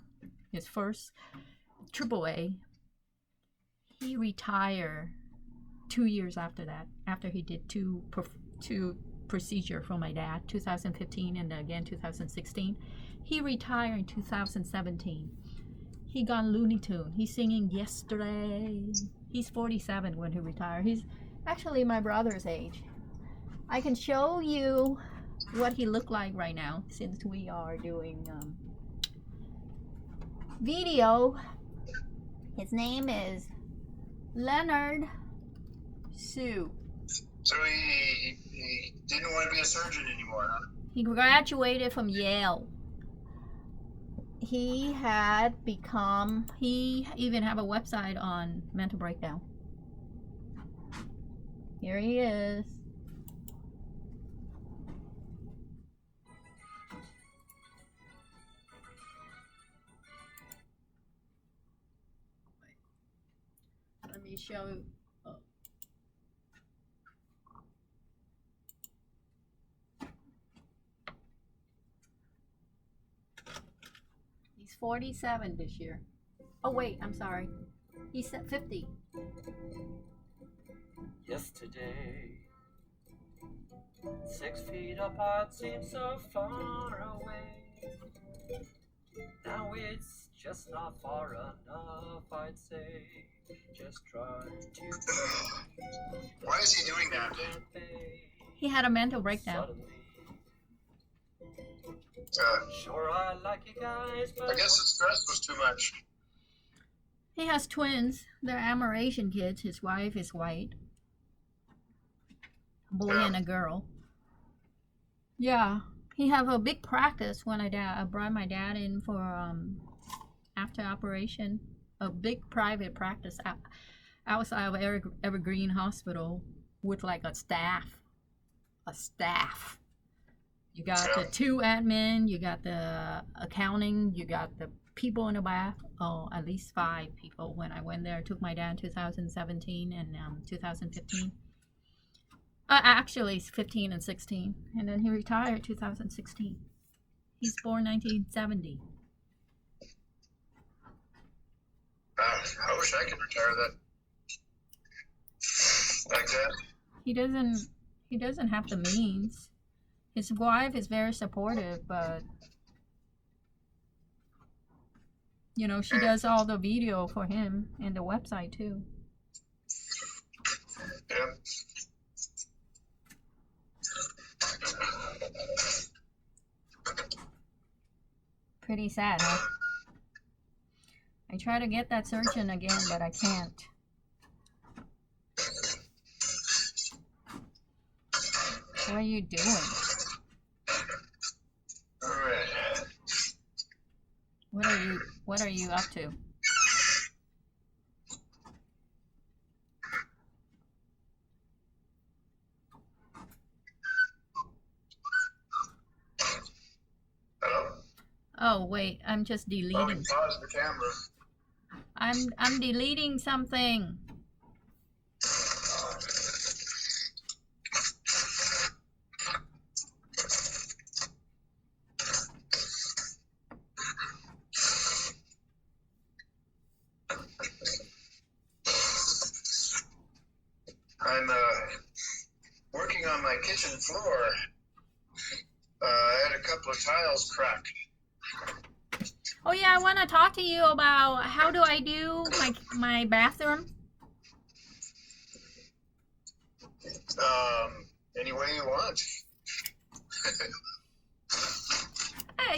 his first AAA. He retired 2 years after that, after he did two procedure for my dad, 2015 and again 2016. He retired in 2017. He gone Looney Tune. He's singing Yesterday. He's 47 when he retired. He's actually my brother's age. I can show you what he looked like right now, since we are doing video. His name is Leonard Sue. So he didn't want to be a surgeon anymore, huh? He graduated from Yale. He even have a website on mental breakdown. Here he is. Let me show you. Oh. He's 47 this year. Oh wait, I'm sorry. He's 50. Yesterday, 6 feet apart seems so far away. Now it's just not far enough, I'd say. Just try to. Why is he doing that? He had a mental breakdown. Sure, I like you guys, but I guess the stress was too much. He has twins. They're Amerasian kids. His wife is white. A boy and a girl. Yeah. He have a big practice when I brought my dad in for after operation. A big private practice outside of Evergreen Hospital with like a staff. You got the 2 admin, you got the accounting, you got the people in the back. Oh, at least 5 people when I went there. I took my dad in 2017 and 2015. Actually, it's 15 and 16. And then he retired 2016. He's born 1970. I wish I could retire like that. He doesn't have the means. His wife is very supportive, but she does all the video for him and the website too. Yeah. Pretty sad, huh? I try to get that surgeon again, but I can't. What are you doing? All right. What are you up to? Hello? Oh wait, I'm just Oh, we deleting. paused the camera. I'm deleting something. I'm working on my kitchen floor. I had a couple of tiles cracked. Oh yeah, I want to talk to you about how do I do my bathroom. Any way you want.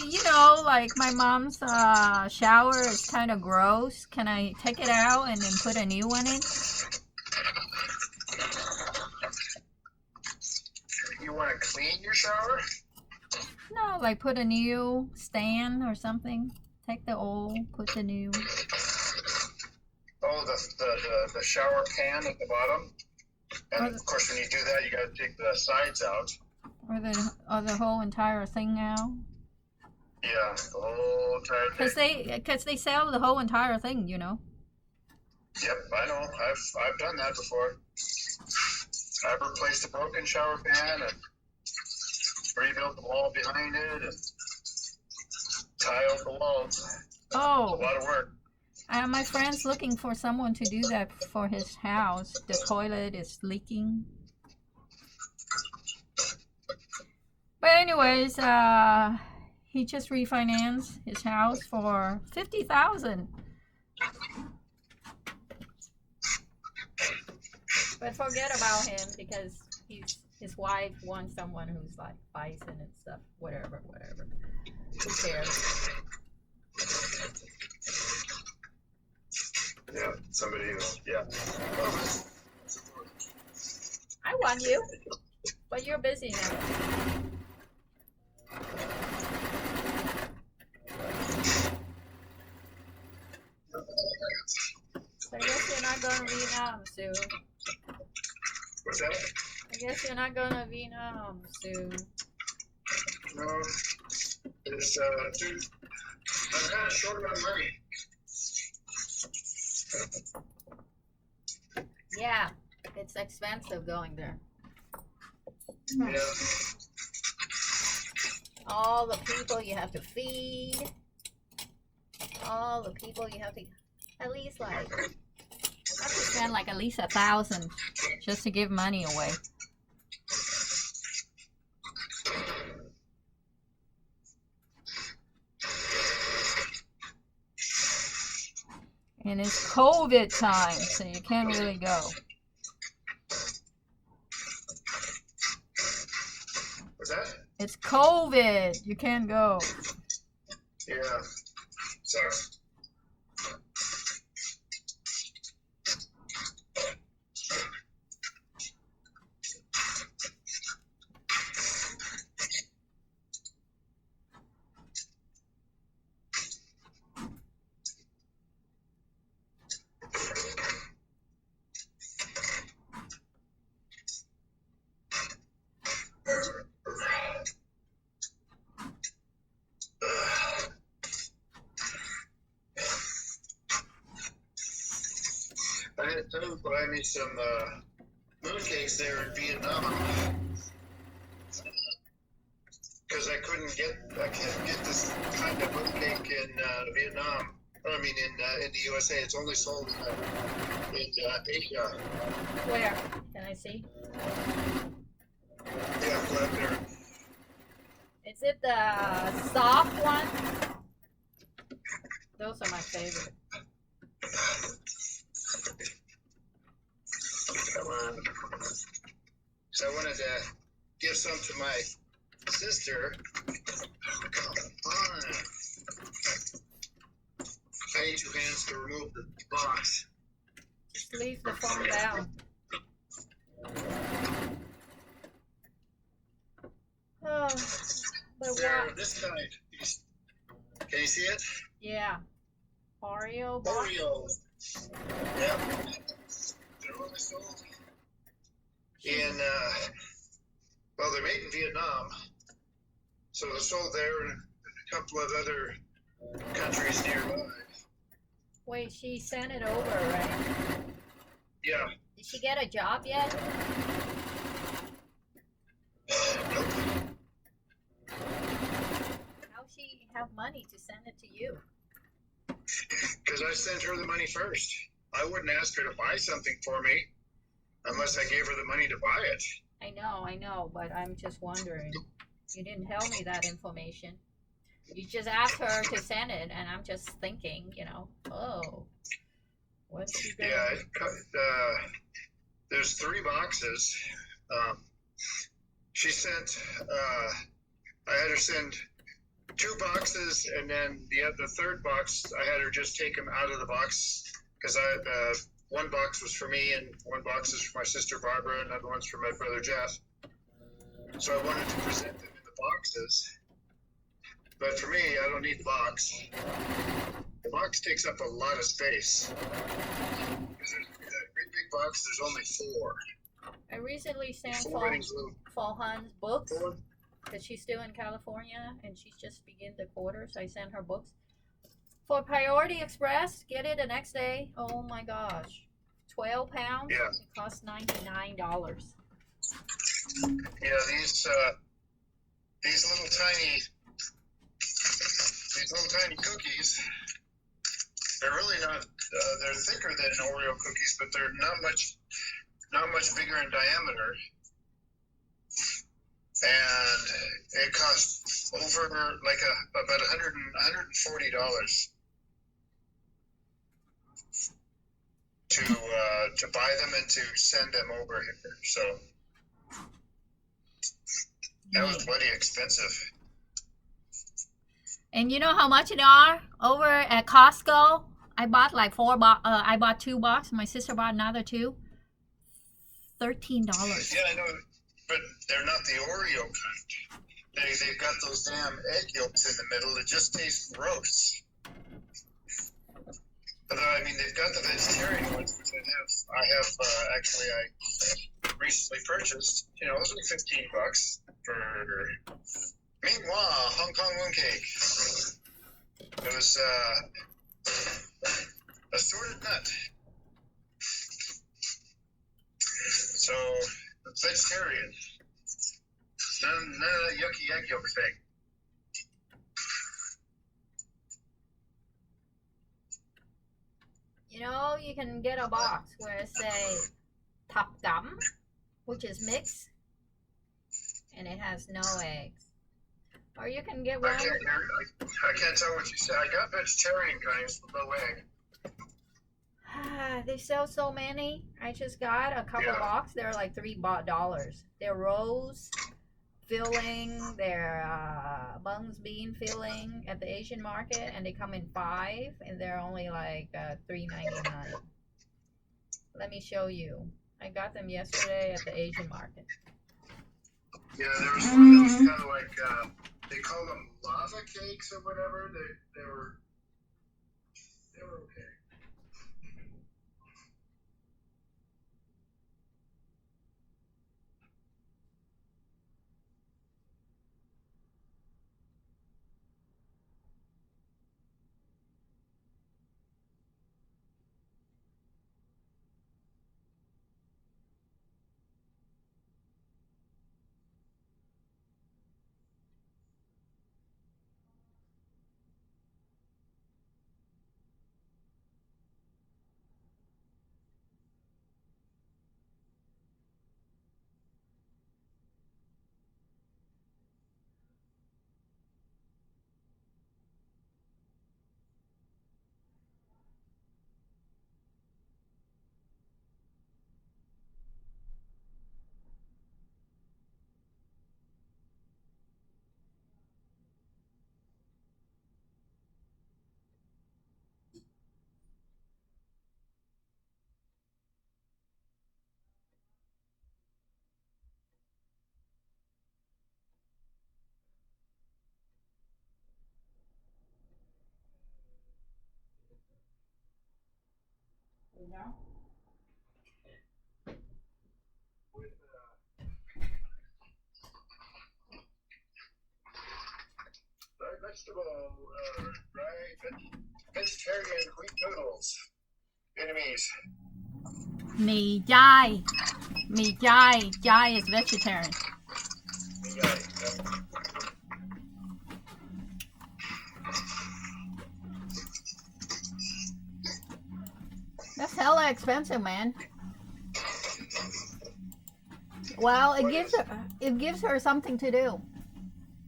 You know, like my mom's shower is kind of gross. Can I take it out and then put a new one in? You want to clean your shower? No, like put a new stand or something. Take the old, put the new. Oh, the shower pan at the bottom. And of course, when you do that, you got to take the sides out. Or the whole entire thing now. Yeah, the whole entire thing. Because they sell the whole entire thing, you know. Yep, I know. I've done that before. I've replaced a broken shower pan and rebuilt the wall behind it and tiled the walls. Oh. It's a lot of work. My friend's looking for someone to do that for his house. The toilet is leaking. But anyways, he just refinanced his house for $50,000. But forget about him because his wife wants someone who's like bison and stuff. Whatever. Who cares? Yeah, somebody who, yeah. I want you, but you're busy now. So I guess you're not going to Vietnam soon. What's that? I guess you're not going to Vietnam soon. No, it's, dude, I'm kind of short on money. Yeah, it's expensive going there. Yeah. All the people you have to feed. All the people you have to, at least like, I have to spend like at least 1,000 just to give money away. And it's COVID time, so you can't really go. What's that? It's COVID. You can't go. Yeah. Sorry. I had to buy me some mooncakes there in Vietnam because I can't get this kind of mooncake in Vietnam. I mean, in the USA, it's only sold in Asia. Where? Can I see? Yeah, go out there. Is it the soft one? Those are my favorite. Come on. So I wanted to give some to my sister. Come on. I need 2 hands to remove the box. Just leave the phone down. Oh, but There, what? this side. Can you see it? Yeah. Oreo box? Oreos. Yep. They're only sold in, well, they're made in Vietnam. So they're sold there and a couple of other countries nearby. Wait, she sent it over, right? Yeah. Did she get a job yet? Nope. How she have money to send it to you? Because I sent her the money first. I wouldn't ask her to buy something for me unless I gave her the money to buy it. I know, but I'm just wondering. You didn't tell me that information. You just asked her to send it, and I'm just thinking, oh, what's she gonna Yeah, there's 3 boxes. She sent, I had her send 2 boxes, and then the third box, I had her just take them out of the box because one box was for me, and one box is for my sister Barbara, and another one's for my brother Jeff. So I wanted to present them in the boxes. But for me, I don't need the box. The box takes up a lot of space. Because that great big box, there's only 4. I recently sent 4 of these little Falhan's books 4. because she's still in California and she's just begin the quarter, so I sent her books. For Priority Express, get it the next day. Oh my gosh. 12 pounds? Yeah. It costs $99. Yeah, these little tiny cookies, they're really not, they're thicker than Oreo cookies, but they're not much bigger in diameter. And it costs over about $140 to buy them and to send them over here. So that was bloody expensive. And you know how much it are over at Costco? I bought like I bought 2 boxes. My sister bought another 2. $13. Yeah, I know, but they're not the Oreo kind. They've got those damn egg yolks in the middle. It just tastes gross. But I mean, they've got the vegetarian ones, which I recently purchased. Those are $15 for. Meanwhile, Hong Kong mooncake. It was assorted nut. So it's vegetarian. None of that yucky egg yolk thing. You can get a box where it say Top Gum, which is mixed, and it has no eggs. Or you can get one. I can't tell what you said. I got vegetarian kinds with no egg. They sell so many. I just got a couple box. They're like $3. They're rose filling. They're buns bean filling at the Asian market, and they come in 5, and they're only like $3.99. Let me show you. I got them yesterday at the Asian market. Yeah, there was one that was kind of like they call them lava cakes or whatever. They were okay. Fried vegetable, vegetarian wheat noodles. Vietnamese. Mì Jai. Mì Jai. Jai is vegetarian. Yeah. That's hella expensive, man. Well, it gives her something to do.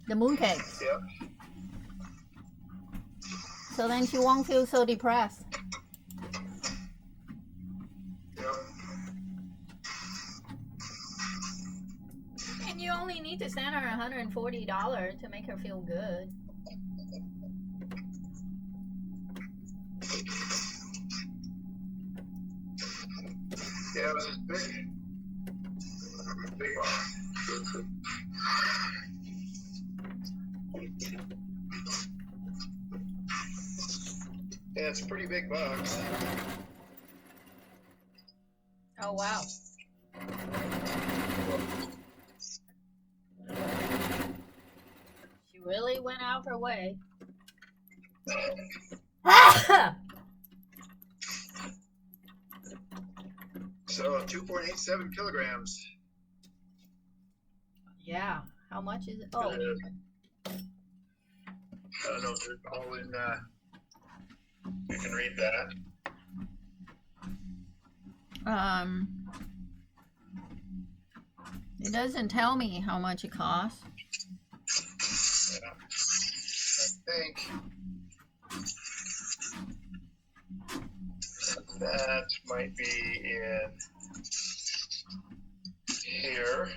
The mooncakes. Yep. So then she won't feel so depressed. Yep. And you only need to send her $140 to make her feel good. Yeah, it was this big box. Yeah, it's a pretty big box. Oh, wow. She really went out her way. So 2.87 kilograms. Yeah. How much is it? Oh, I don't know if they're all in. You can read that. it doesn't tell me how much it costs. Yeah. I think that might be in here.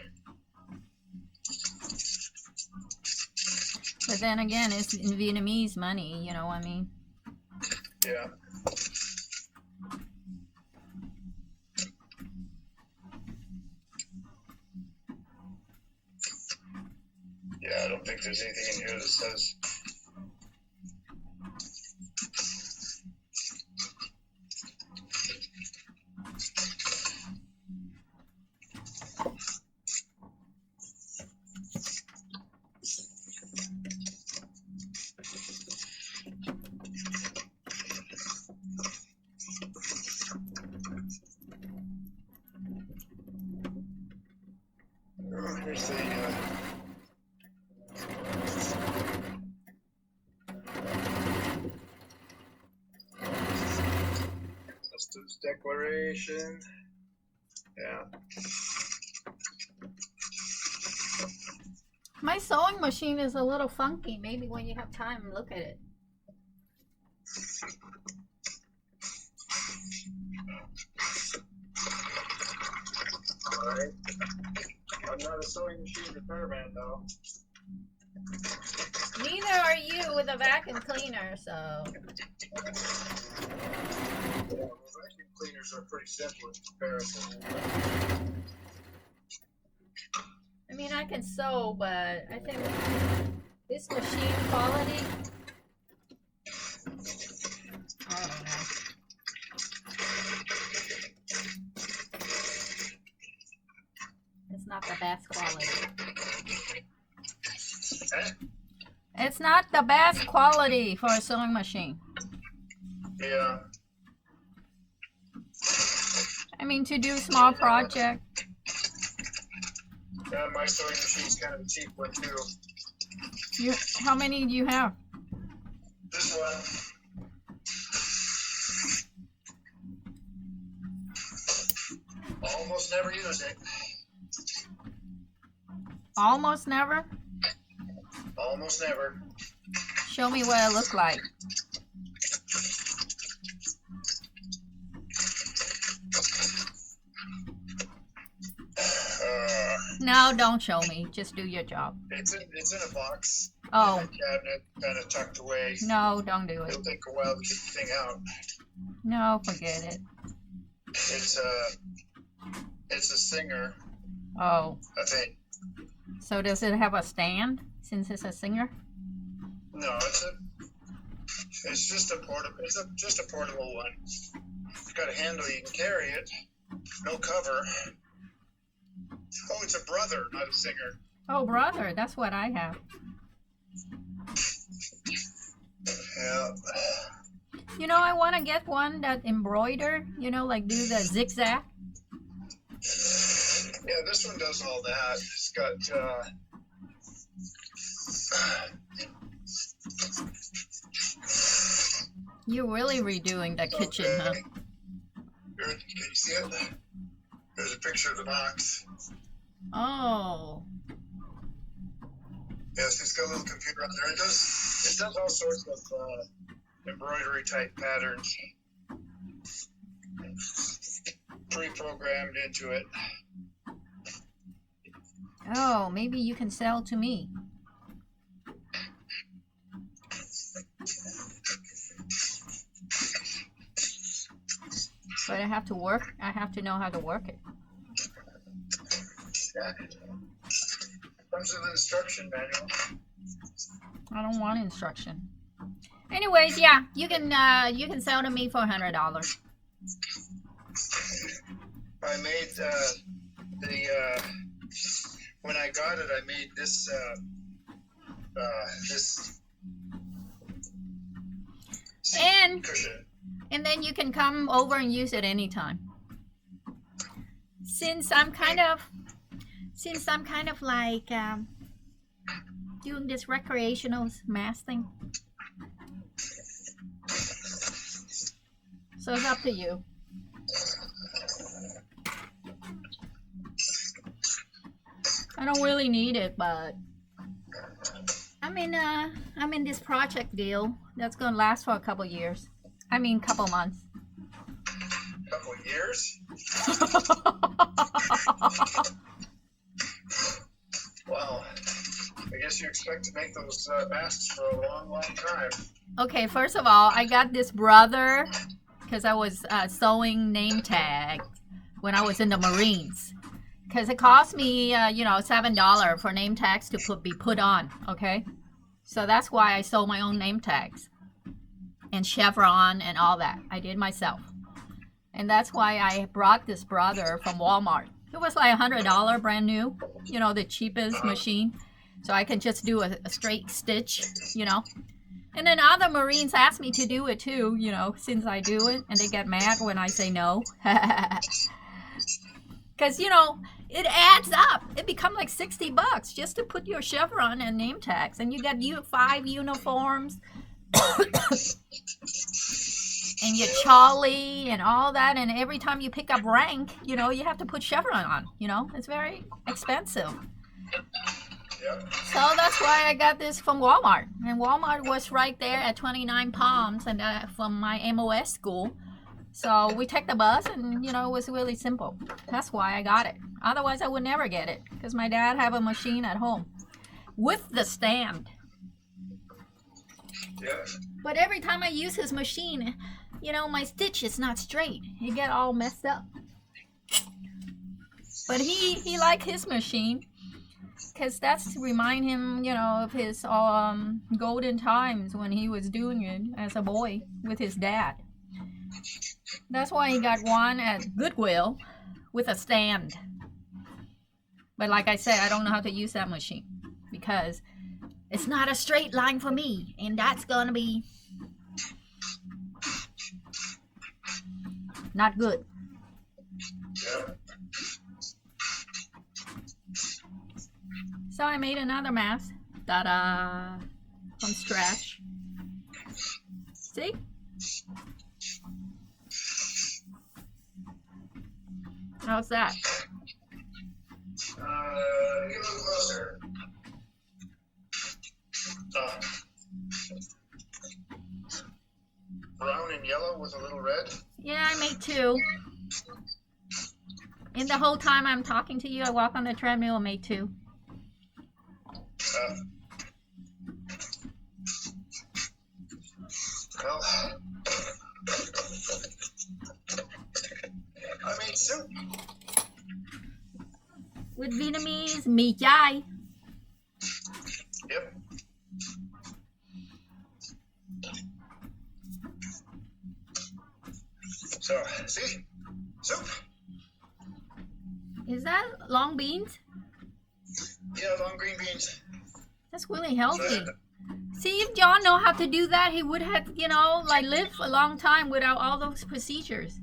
But then again, it's in Vietnamese money, you know what I mean? Yeah. Yeah, I don't think there's anything in here that says. Here's the. Customs declaration. Yeah. My sewing machine is a little funky. Maybe when you have time, look at it. Alright. I'm not a sewing machine repairman though. Neither are you with a vacuum cleaner, so. Yeah, well, vacuum cleaners are pretty simple in comparison. I mean, I can sew, but I think this machine quality. I don't know. It's not the best quality. It's not the best quality for a sewing machine. Yeah. I mean, to do small project. Yeah, my sewing machine's kind of a cheap one too. How many do you have? This one. Almost never use it. Almost never? Almost never. Show me what it looked like. No, don't show me. Just do your job. It's in a box. Oh. In a cabinet, kind of tucked away. No, don't do it. It'll take a while to get the thing out. No, forget it. It's a Singer. Oh. I think. So does it have a stand since it's a Singer? No, it's just a portable one. It's got a handle, you can carry it. No cover. Oh, it's a brother, not a singer. Oh, brother, that's what I have. Yeah. You know, I want to get one that embroider, you know, like do the zigzag. Yeah, this one does all that. It's got, You're really redoing the kitchen, huh? Can you see it? There's a picture of the box. Oh, Yes, it's got a little computer on there. It does all sorts of embroidery type patterns pre-programmed into it. oh, maybe you can sell to me. But I have to work. I have to know how to work it. Yeah. Comes with an instruction manual. I don't want instruction. Anyways, yeah, you can sell to me for $100. I made when I got it, I made this And cushion. and then you can come over and use it anytime. Since I'm kind of like doing this recreational mass thing, so it's up to you. I don't really need it, but I'm in this project deal that's gonna last for a couple years. I mean, couple months. Couple years. Wow. I guess you expect to make those masks for a long, long time. Okay, first of all, I got this brother because I was sewing name tags when I was in the Marines. Because it cost me, $7 for name tags to be put on. Okay, so that's why I sew my own name tags and chevron and all that. I did myself, and that's why I brought this brother from Walmart. It was like $100 brand new, the cheapest machine, so I can just do a straight stitch, And then other Marines ask me to do it too, since I do it, and they get mad when I say no. Because, it adds up. It becomes like $60 just to put your chevron and name tags. And you get 5 uniforms. And your Charlie and all that. And every time you pick up rank, you have to put chevron on. It's very expensive. Yep. So that's why I got this from Walmart. And Walmart was right there at 29 Palms and from my MOS school. So we took the bus and, it was really simple. That's why I got it. Otherwise, I would never get it because my dad have a machine at home with the stand. Yeah. But every time I use his machine, my stitch is not straight. It get all messed up. But he liked his machine because that's to remind him, of his golden times when he was doing it as a boy with his dad. That's why he got one at Goodwill with a stand. But like I said, I don't know how to use that machine because it's not a straight line for me, and that's gonna be not good. Yeah. So I made another mask, ta-da, from scratch. See? How's that? Get a little closer. Brown and yellow with a little red. Yeah, I made 2. And the whole time I'm talking to you, I walk on the treadmill and made 2. Well, I made soup. With Vietnamese, mì chai. Yep. So, see? Soup? Is that long beans? Yeah, long green beans. That's really So I healthy. had to- See, if John know how to do that, he would have, like live a long time without all those procedures.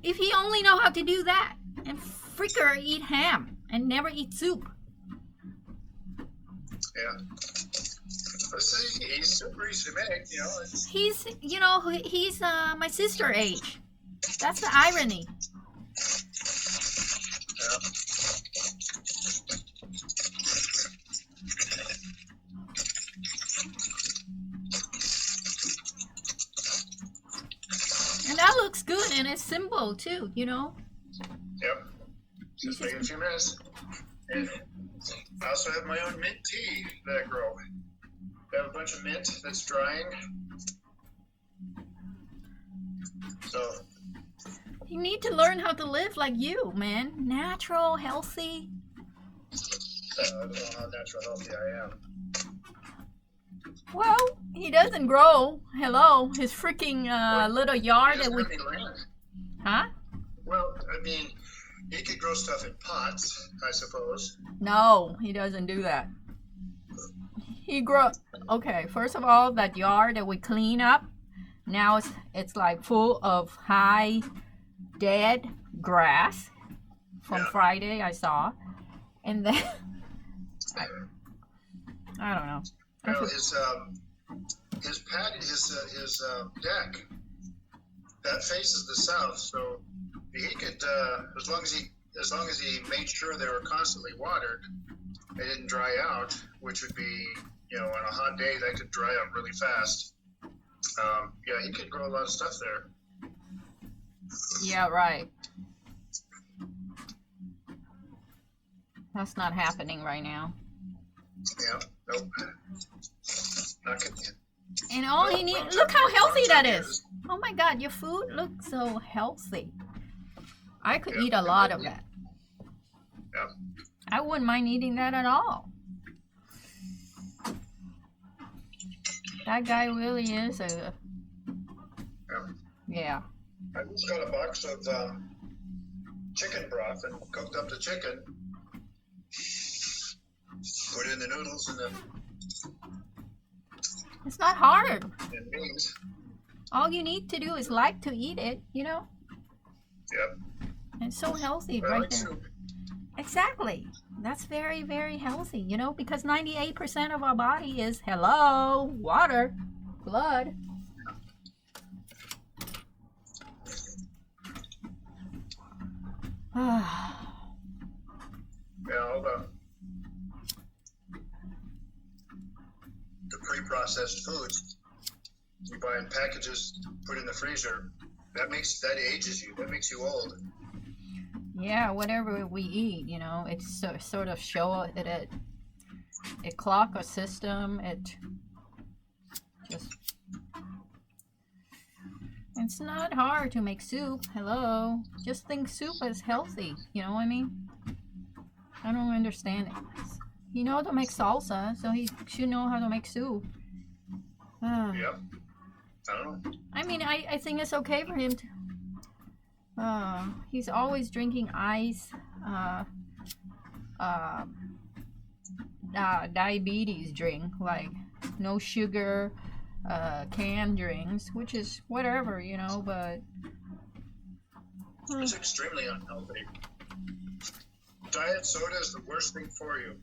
If he only know how to do that and freaker eat ham and never eat soup. yeah. But see, he's super easy to make, It's, He's my sister age. That's the irony. yeah. And that looks good and it's simple too, Yep. Just taking a few minutes. And I also have my own mint tea that I grow. I have a bunch of mint that's drying. So, You need to learn how to live like you, man. Natural, healthy. I don't know how natural healthy I am. Well, he doesn't grow. Hello, his freaking little yard He that doesn't we. have any land. Huh? Well, I mean, he could grow stuff in pots, I suppose. No, he doesn't do that. He grow. Okay, first of all, that yard that we clean up, now it's like full of high, dead grass from Yeah. Friday. I saw, and then I don't know. I Well, for- his patio, his deck, that faces the south, so he could, as long as he made sure they were constantly watered, they didn't dry out, which would be, on a hot day that could dry out really fast. Yeah, he could grow a lot of stuff there. Yeah, right. That's not happening right now. Yeah, nope. Not good. And all he needs, look how healthy that is. Oh my God, your food looks so healthy. I could Yeah, eat a lot of that. Yeah. I wouldn't mind eating that at all. That guy really is a, yeah. I just got a box of chicken broth and cooked up the chicken. Put in the noodles and It's not hard. and beans. All you need to do is like to eat it, Yep. And it's so healthy I right like there. soup. Exactly. That's very, very healthy, because 98% of our body is, hello, water, blood. Yeah, all the pre-processed foods you buy in packages, put in the freezer. That ages you. That makes you old. Yeah, whatever we eat, it's sort of show it clock a system. It's not hard to make soup. Hello, just think soup is healthy. You know what I mean? I don't understand it. He knows how to make salsa, so he should know how to make soup. Yep. I don't know. I mean, I think it's okay for him to. He's always drinking ice, diabetes drink, like no sugar, canned drinks, which is whatever, but. It's extremely unhealthy. Diet soda is the worst thing for you.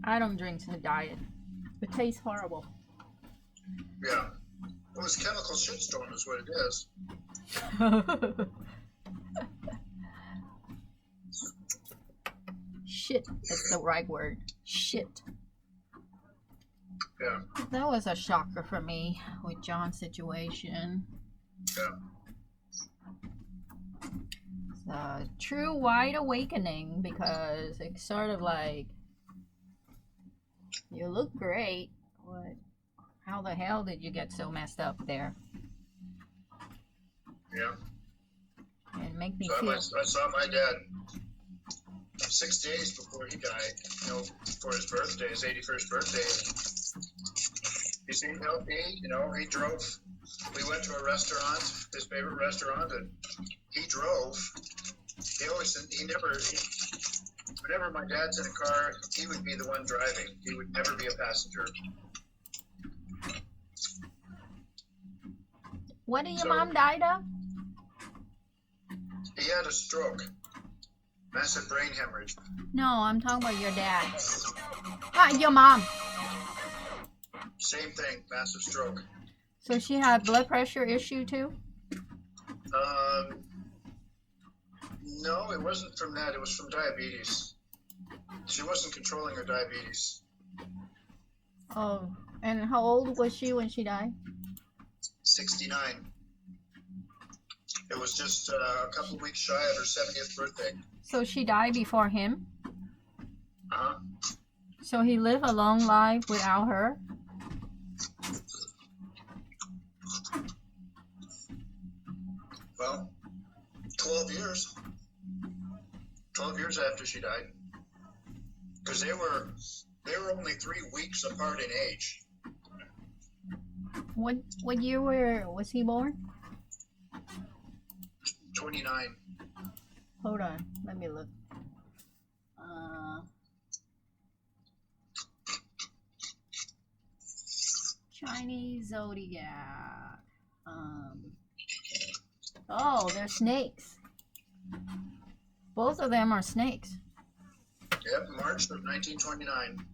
I don't drink to the diet. It tastes horrible. Yeah. Well, it's chemical shitstorm is what it is. Shit is the right word. Shit. Yeah. That was a shocker for me with John's situation. Yeah. It's a true wide awakening because it's sort of like, you look great. What? How the hell did you get so messed up there? Yeah. And make me So feel. I saw my dad 6 days before he died, for his birthday, his 81st birthday. He seemed healthy, he drove we went to a restaurant, his favorite restaurant, and he drove. Whenever my dad's in a car, he would be the one driving. He would never be a passenger. What did your So- mom die of? He had a stroke, massive brain hemorrhage. No, I'm talking about your dad. Your mom. Same thing, massive stroke. So she had blood pressure issue too? No, it wasn't from that. It was from diabetes. She wasn't controlling her diabetes. Oh, and how old was she when she died? 69. It was just a couple weeks shy of her 70th birthday. So she died before him? Uh-huh. So he lived a long life without her? Well, 12 years. 12 years after she died. Because they were only 3 weeks apart in age. What year was he born? 29. Hold on, let me look. Chinese zodiac. Oh, they're snakes. Both of them are snakes. Yep, March of 1929.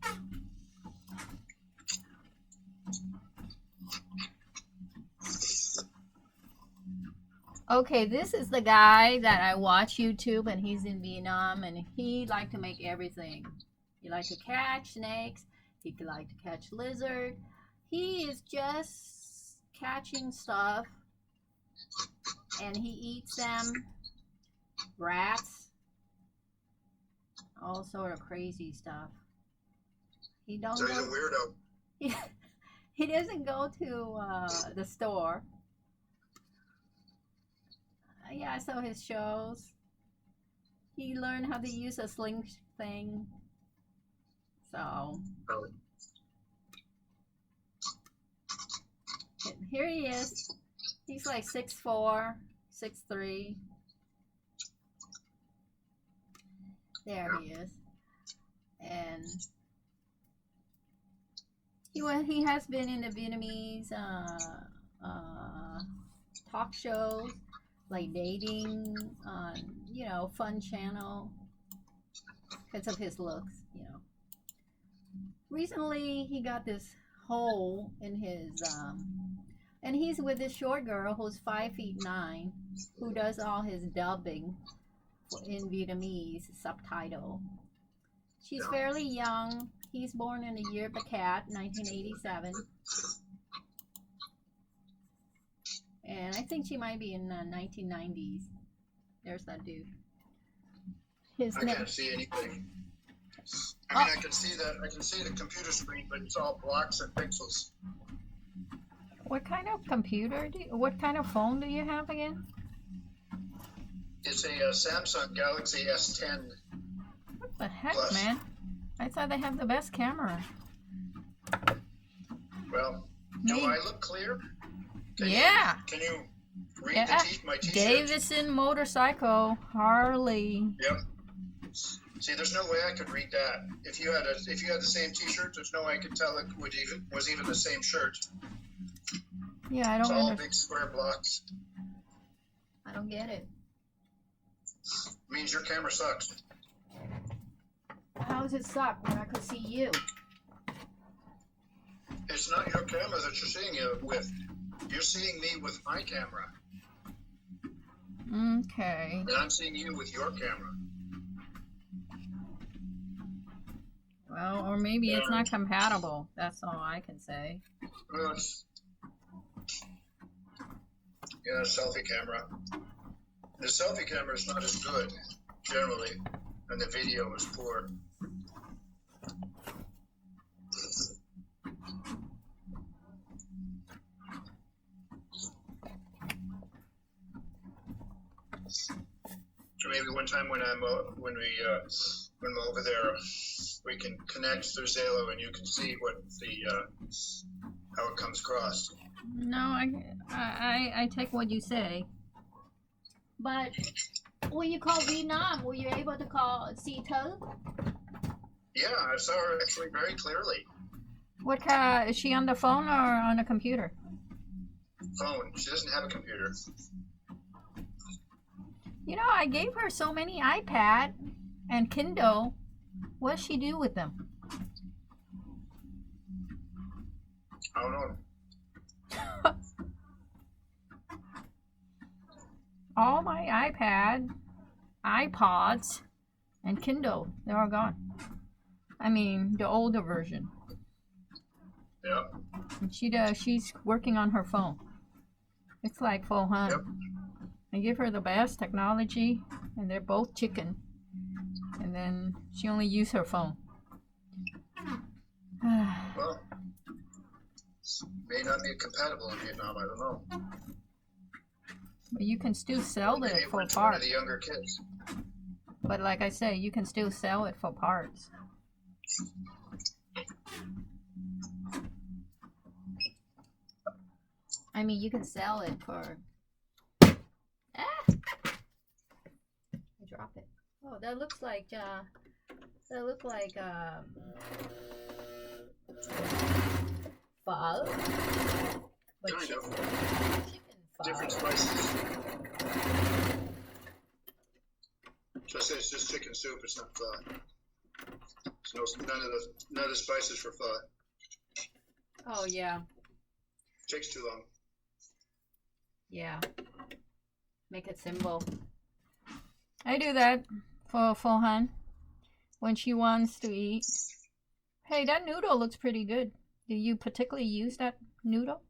Okay, this is the guy that I watch YouTube, and he's in Vietnam, and he like to make everything. He like to catch snakes. He could like to catch lizard. He is just catching stuff, and he eats them. Rats, all sort of crazy stuff. He don't So he's a go. weirdo. He doesn't go to the store. Yeah, I saw his shows. He learned how to use a sling thing. So Oh. here he is. He's like 6'4", 6'3". There he is. And he has been in the Vietnamese talk shows, like dating on, fun channel, because of his looks, Recently, he got this hole in his, and he's with this short girl who's 5'9", who does all his dubbing in Vietnamese subtitle. She's fairly young. He's born in the year of the cat, 1987. And I think she might be in the 1990s. There's that dude. His I name. can't see anything. I mean, I can see the computer screen, but it's all blocks and pixels. What kind of computer what kind of phone do you have again? It's a Samsung Galaxy S10. What the heck, Plus. man? I thought they have the best camera. Well, do I look clear? Yeah. Can you read Yeah. my t-shirt? Davidson motorcycle, Harley. Yep. See, there's no way I could read that. If you had the same T-shirt, there's no way I could tell it was even the same shirt. Yeah, I It's don't all understand. big square blocks. I don't get it. Means your camera sucks. How does it suck when I could see you? It's not your camera that you're seeing it with. You're seeing me with my camera, Okay. and I'm seeing you with your camera. Well, or maybe it's not compatible. That's all I can say. Well, selfie camera. The selfie camera is not as good, generally, and the video is poor. So maybe one time when I'm over there, we can connect through Zalo, and you can see what how it comes across. No, I take what you say. But when you call Vietnam, were you able to see Thơ? Yeah, I saw her actually very clearly. What kind? Is she on the phone or on a computer? Phone. She doesn't have a computer. You know, I gave her so many iPad and Kindle. What does she do with them? I don't know. All my iPad, iPods, and Kindle, they're all gone. I mean, the older version. Yeah. And she's working on her phone. It's like Pho Han. Yep. I give her the best technology, and they're both chicken. And then she only uses her phone. Well, may not be compatible in Vietnam. I don't know. But you can still sell Maybe it it for went to one of parts. the younger kids. But like I say, you can still sell it for parts. I mean, you can sell it for. Ah! I dropped it. Oh, that looks like pho, but Kind chicken pho. Different spices. So I say it's just chicken soup. It's not pho. There's none of the spices for pho. Oh yeah, Takes too long. yeah. Make it simple. I do that for Pho Han when she wants to eat. Hey, that noodle looks pretty good. Do you particularly use that noodle?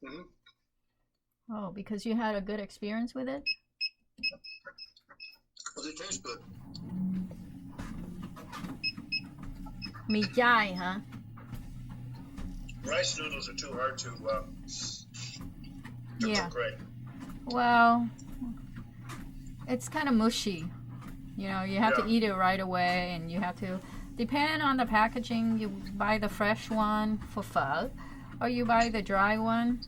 Mm-hmm. Oh, because you had a good experience with it? Well, they taste good. Mì chai, huh? Rice noodles are too hard to Yeah. cook right. Well, it's kind of mushy. You know, you have to Yeah. eat it right away, and you have to, depend on the packaging, you buy the fresh one for pho, or you buy the dry one.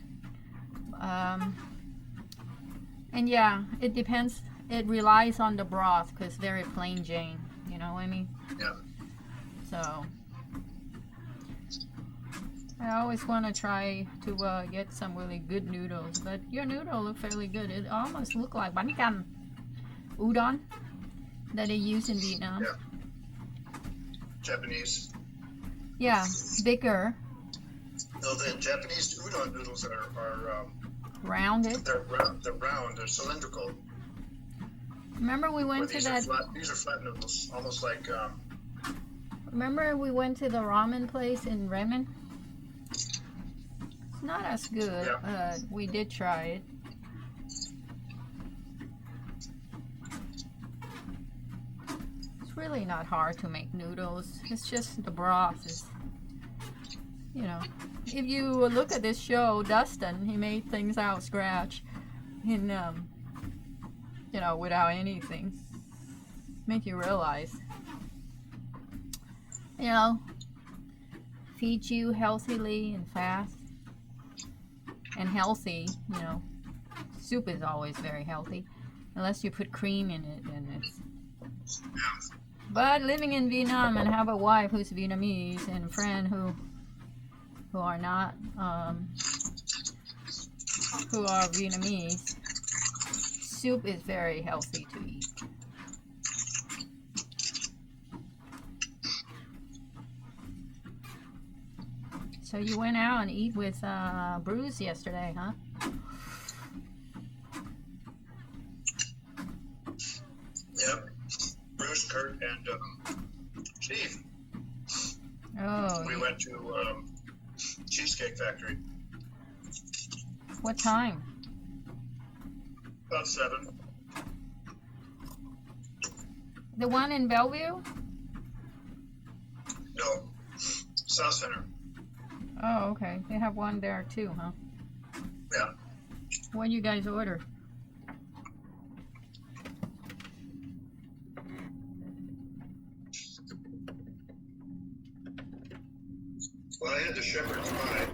And yeah, it depends. It relies on the broth because it's very plain Jane. You know what I mean? Yeah. So I always want to try to get some really good noodles, but your noodle look fairly good. It almost look like bánh canh, udon that they use in Vietnam. Yeah. Japanese. Yeah, bigger, No, the Japanese udon noodles are rounded. they're round, they're cylindrical. Remember we Where went to these that. these are flat noodles, almost like Remember we went to the ramen place in Bremen? It's not as good, Yeah. but we did try it. It's really not hard to make noodles. It's just the broth is, you know. If you look at this show, Dustin, he made things out of scratch, in you know, without anything. Make you realize, you know, feed you healthily and fast and healthy. You know, soup is always very healthy, unless you put cream in it, and it's. But living in Vietnam and have a wife who's Vietnamese and a friend who are not who are Vietnamese, soup is very healthy to eat. So you went out and eat with Bruce yesterday, huh? Yep. Bruce, Kurt, and Steve. Oh, We went to Cheesecake Factory. what time? About 7. The one in Bellevue? No. South Center. Oh, okay. They have one there too, huh? Yeah. What do you guys order? Well, I had the shepherd's pie.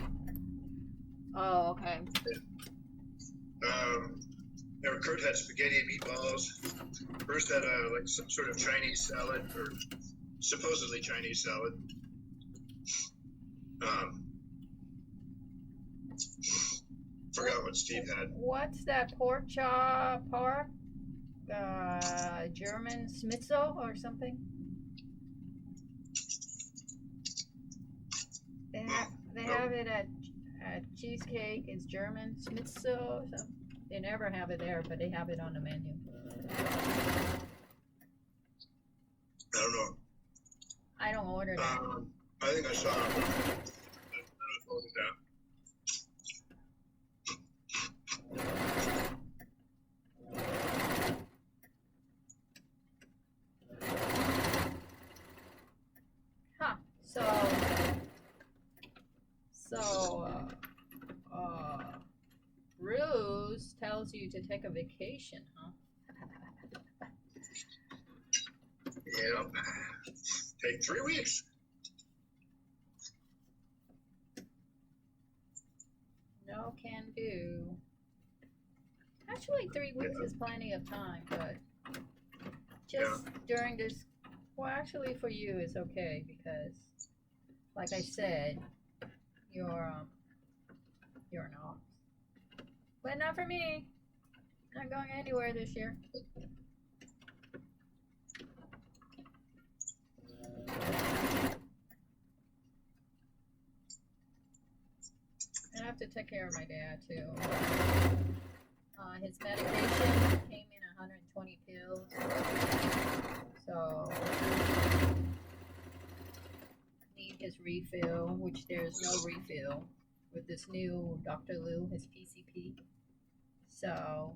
Oh, okay. Kurt had spaghetti and meatballs. Bruce had like some sort of Chinese salad, or supposedly Chinese salad. Forgot what Steve had. What's that pork chop? Pork? German schnitzel or something? They have it at Cheesecake. It's German schnitzel or something. They never have it there, but they have it on the menu. I don't know. I don't order that. I think I saw it. I ordered that. Huh. Ruse tells you to take a vacation, huh? Yeah. Take 3 weeks. No can do. Actually, 3 weeks is plenty of time, but just during this, well, actually for you it's okay because, like I said, you're an off. But not for me. Not going anywhere this year. I have to take care of my dad too. His medication came in 120 pills. So need his refill, which there's no refill with this new Dr. Lou, his PCP. So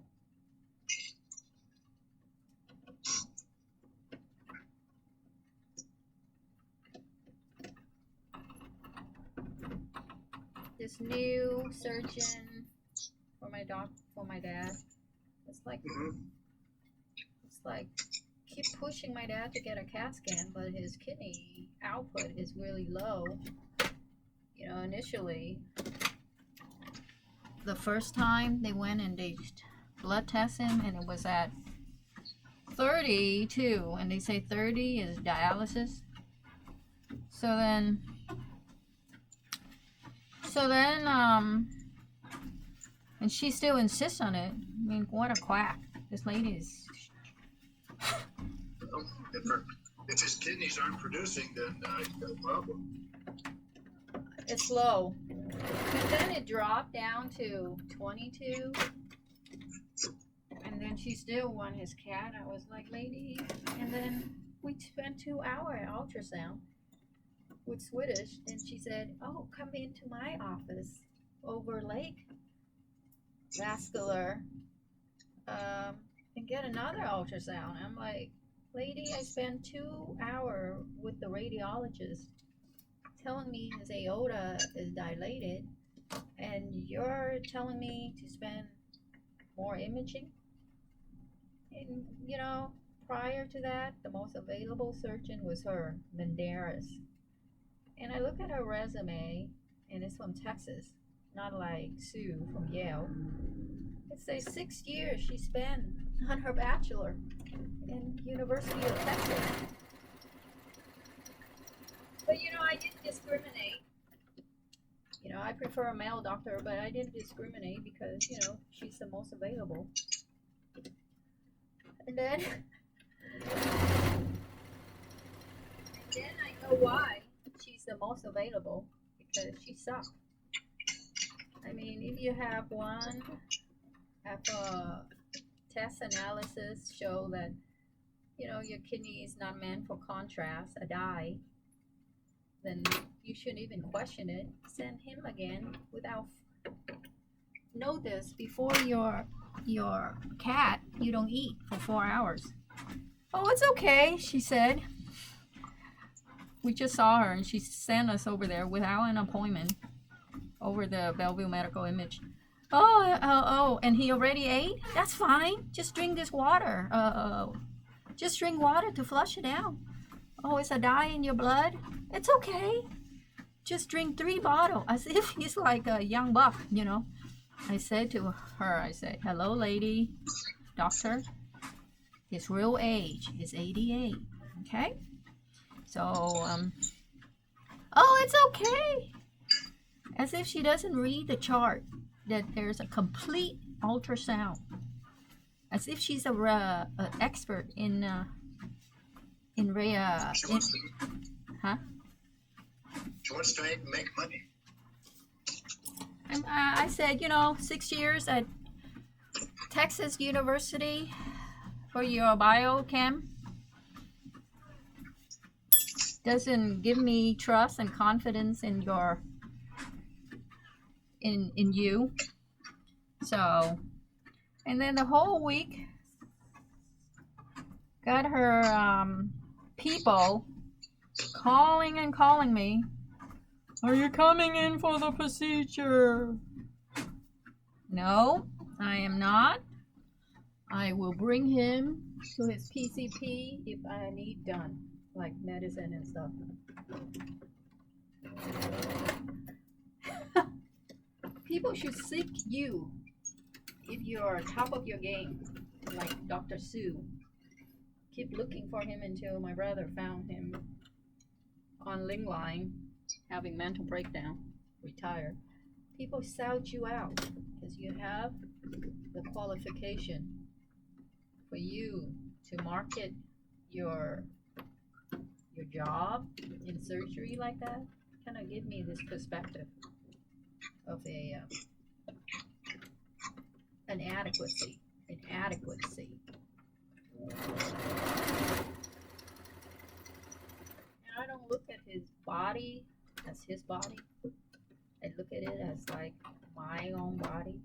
this new surgeon for my dad, it's like keep pushing my dad to get a CAT scan, but his kidney output is really low. You know, initially, the first time they went and they blood test him, and it was at 32, and they say 30 is dialysis. So then, and she still insists on it. I mean, what a quack. This lady is. If his kidneys aren't producing, then he's got a problem. It's low. But then it dropped down to 22. And then she still won his CAT. I was like, lady. And then we spent 2 hours ultrasound with Swedish. And she said, oh, come into my office over Lake Vascular and get another ultrasound. I'm like, lady, I spent 2 hours with the radiologist telling me his aorta is dilated, and you're telling me to spend more imaging? And, you know, prior to that, the most available surgeon was her, Menderes. And I look at her resume, and it's from Texas, not like Sue from Yale. It says 6 years she spent on her bachelor in University of Texas. But you know, I didn't discriminate. You know, I prefer a male doctor, but I didn't discriminate because, you know, she's the most available. And then I know why she's the most available, because she sucked. I mean, if you have a test analysis show that, you know, your kidney is not meant for contrast, a dye, then you shouldn't even question it. Send him again without. Know this before your CAT, you don't eat for 4 hours. Oh, it's okay, she said. We just saw her and she sent us over there without an appointment over the Bellevue Medical Image. Oh, and he already ate? That's fine. Just drink this water. Just drink water to flush it out. Oh, it's a dye in your blood? It's okay. just drink 3 bottles as if he's like a young buck, you know. I said to her, I said, hello, lady, doctor. His real age is 88, okay? So, oh, it's okay. As if she doesn't read the chart that there's a complete ultrasound. As if she's a expert in She wants to, huh? she wants to make money. And I said, you know, 6 years at Texas University for your biochem doesn't give me trust and confidence in your in you. So, and then the whole week got her people calling and calling me. Are you coming in for the procedure? No, I am not. I will bring him to his PCP if I need done, like medicine and stuff. People should seek you if you're top of your game, like Dr. Sue. Keep looking for him until my brother found him on Ling Line, having mental breakdown, retired. People shout you out because you have the qualification for you to market your job in surgery like that. Kind of give me this perspective of an inadequacy. And I don't look at his body as his body. I look at it as like my own body.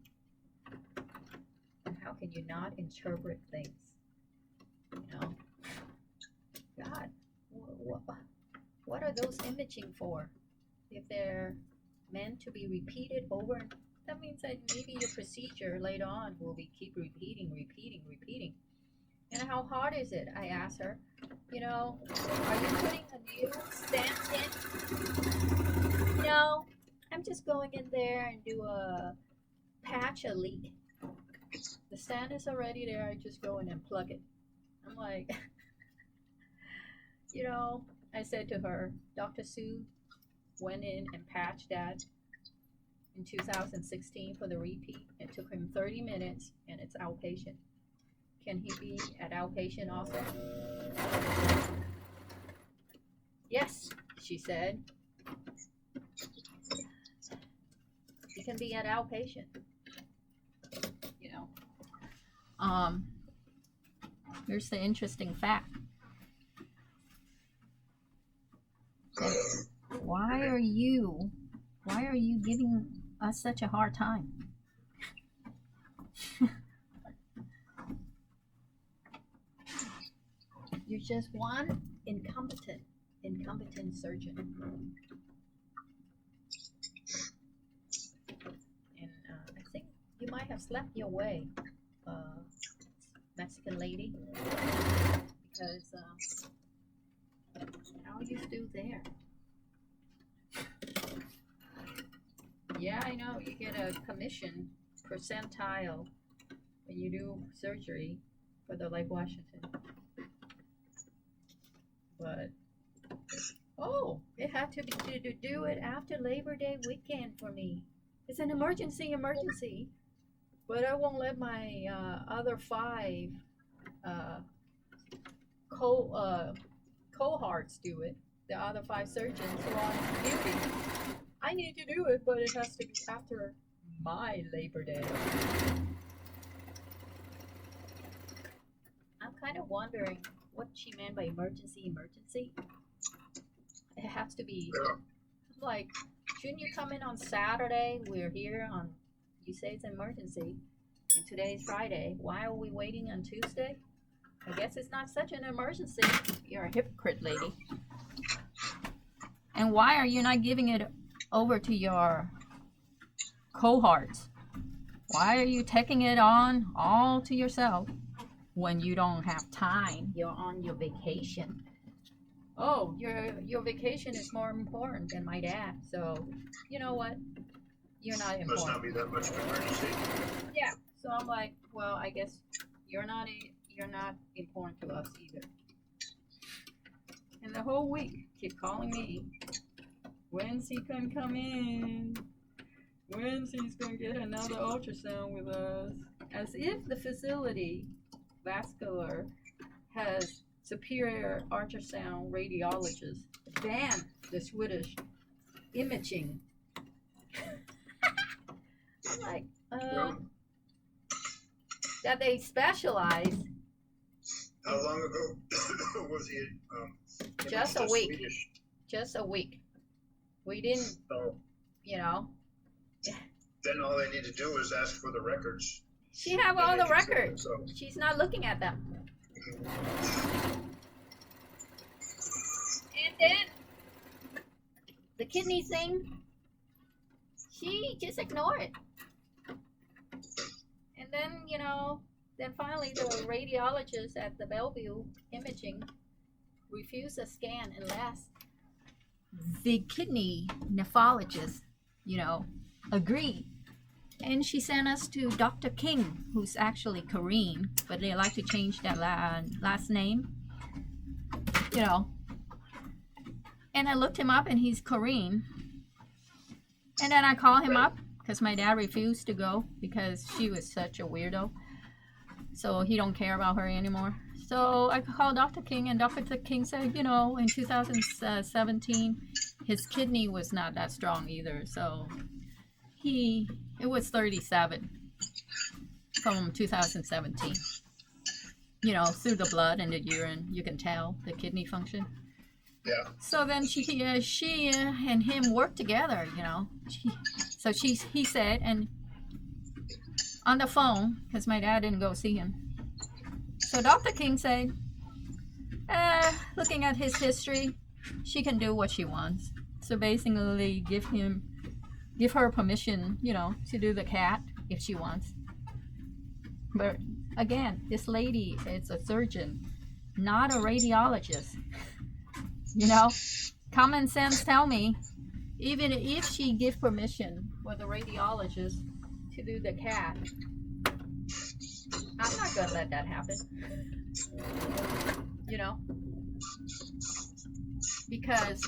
And how can you not interpret things? You know? God, what are those imaging for? If they're meant to be repeated over, that means that maybe your procedure later on will be keep repeating. And how hard is it? I asked her. You know, are you putting a new stent in? No, I'm just going in there and do a leak. The stent is already there. I just go in and plug it. I'm like, you know, I said to her, Dr. Sue went in and patched that in 2016 for the repeat. It took him 30 minutes and it's outpatient. Can he be at outpatient also? Yes, she said. He can be at outpatient. You know. Here's the interesting fact. Why are you giving us such a hard time? You're just one incompetent surgeon. And I think you might have slept your way, Mexican lady, because how are you still there? Yeah, I know, you get a commission percentile when you do surgery for the Lake Washington. But, oh, it had to be to do it after Labor Day weekend for me. It's an emergency. But I won't let my other 5 cohorts do it. The other 5 surgeons who are on duty. I need to do it, but it has to be after my Labor Day. I'm kind of wondering what she meant by emergency. It has to be like, shouldn't you come in on Saturday? We're here on, you say it's an emergency, and today is Friday. Why are we waiting on Tuesday? I guess it's not such an emergency. You're a hypocrite, lady. And why are you not giving it over to your cohorts? Why are you taking it on all to yourself when you don't have time? You're on your vacation. oh, your vacation is more important than my dad. So, you know what? You're not Must not important. be that much of an emergency. Yeah. So I'm like, well, I guess you're not important to us either. And the whole week, keep calling me. When's he gonna come in? When's he's gonna get another ultrasound with us? As if the facility, vascular, has superior ultrasound radiologists than the Swedish imaging. I'm like, that they specialize. How long ago was he? Just a imaged week. Swedish? Just a week. We didn't, So you know. then all they need to do is ask for the records. She have and all they the can check records. themselves. She's not looking at them. And then the kidney thing, she just ignored it. And then, you know, then finally the radiologist at the Bellevue imaging refused a scan unless the kidney nephrologist, you know, agreed. And she sent us to Dr. King, who's actually Korean, but they like to change that last name, you know. And I looked him up, and he's Korean. And then I called him up because my dad refused to go because she was such a weirdo. So he don't care about her anymore. So I called Dr. King, and Dr. King said, you know, in 2017, his kidney was not that strong either. So it was 37 from 2017. You know, through the blood and the urine, you can tell the kidney function. Yeah. So then she and him worked together, you know. He said, and on the phone, because my dad didn't go see him. So Dr. King said, looking at his history, she can do what she wants. So basically give her permission, you know, to do the CAT if she wants. But again, this lady is a surgeon, not a radiologist. You know, common sense tell me, even if she give permission for the radiologist to do the CAT, I'm not gonna let that happen. You know, because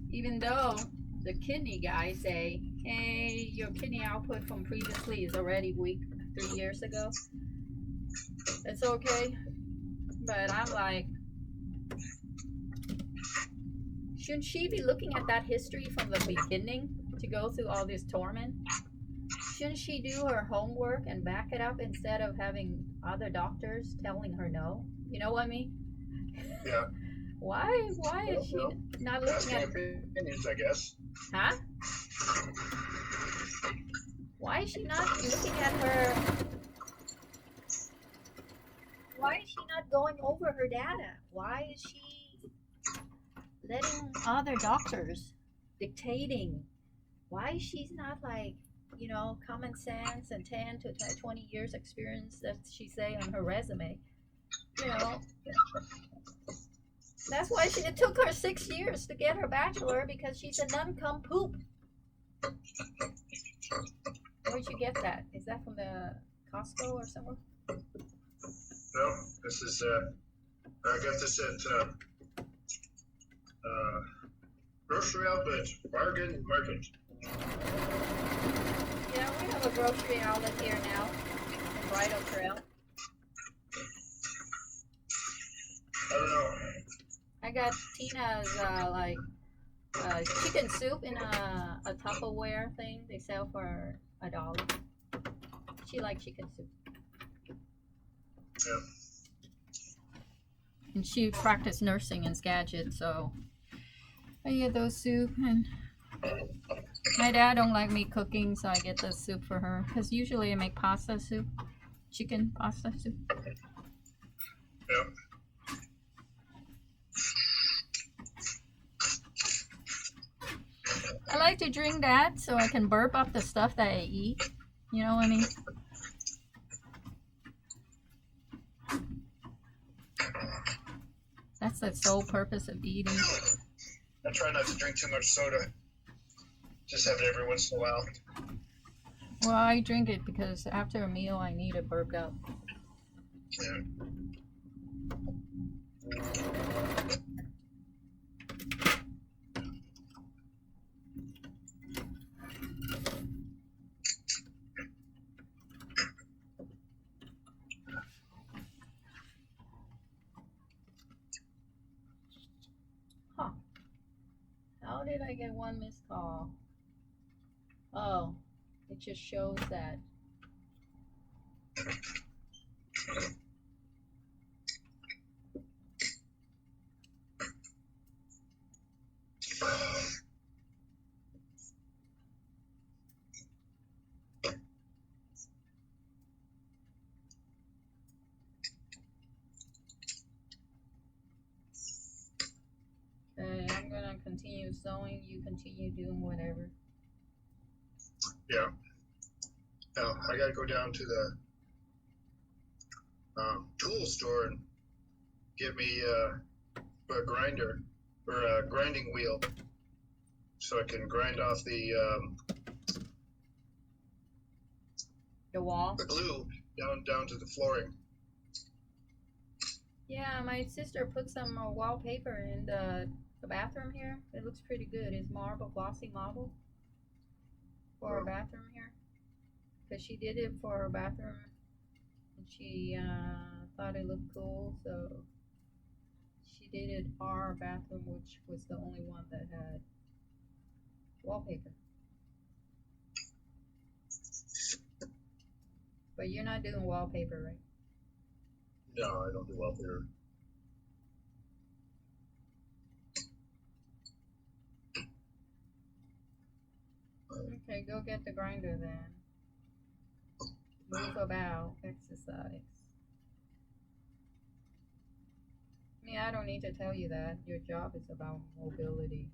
even though the kidney guys say, hey, your kidney output from previously is already weak 3 years ago, it's okay. But I'm like, shouldn't she be looking at that history from the beginning to go through all this torment? Shouldn't she do her homework and back it up instead of having other doctors telling her no? You know what I mean? Yeah. Why is she not looking Asking at... opinions, I guess. Huh? Why is she not looking at her... Why is she not going over her data? Why is she letting other doctors dictating? Why is she not like, you know, common sense and 10 to 20 years experience that she say on her resume? You know, that's why it took her 6 years to get her bachelor, because she's a non-poop. Where'd you get that? Is that from the Costco or somewhere? No, this is, I got this at, grocery outlet, bargain market. Yeah, we have a grocery outlet here now in Bridal Trail. I don't know. I got Tina's chicken soup in a Tupperware thing they sell for $1. She likes chicken soup. Yeah. And she practiced nursing in Skagit, so I get those soup. And my dad don't like me cooking, so I get the soup for her. Because usually I make pasta soup, chicken pasta soup. Yeah. I like to drink that so I can burp up the stuff that I eat. You know what I mean? That's the sole purpose of eating? I try not to drink too much soda. Just have it every once in a while. Well, I drink it because after a meal I need to burp up. Yeah. How did I get one missed call? Oh, it just shows that. Okay, I'm gonna continue sewing. You continue doing whatever. Yeah. Now I gotta go down to the tool store and get me a grinder or a grinding wheel, so I can grind off the wall. the glue down to the flooring. Yeah, my sister put some wallpaper in the bathroom here. It looks pretty good. It's marble, glossy marble for our bathroom here. Because she did it for her bathroom and she thought it looked cool, so she did it for our bathroom, which was the only one that had wallpaper. But you're not doing wallpaper, right? No, I don't do wallpaper. Okay, go get the grinder then. Move about, exercise. I mean, I don't need to tell you that. Your job is about mobility.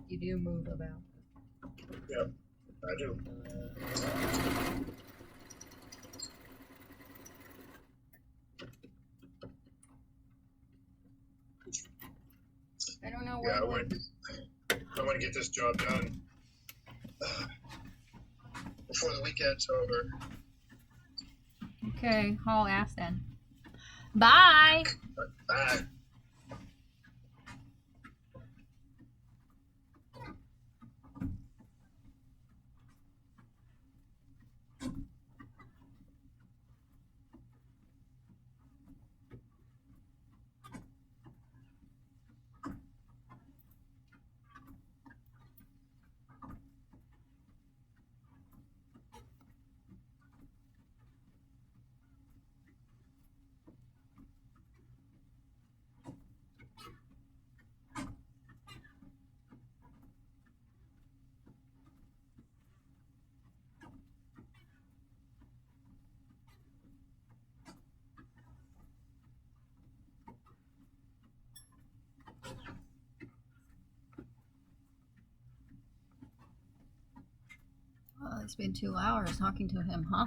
You do move about. Yep, I do. I don't know Yeah, what. I want to get this job done before the weekend's over. Okay, I'll ask then. Bye! Bye. Well, it's been 2 hours talking to him, huh?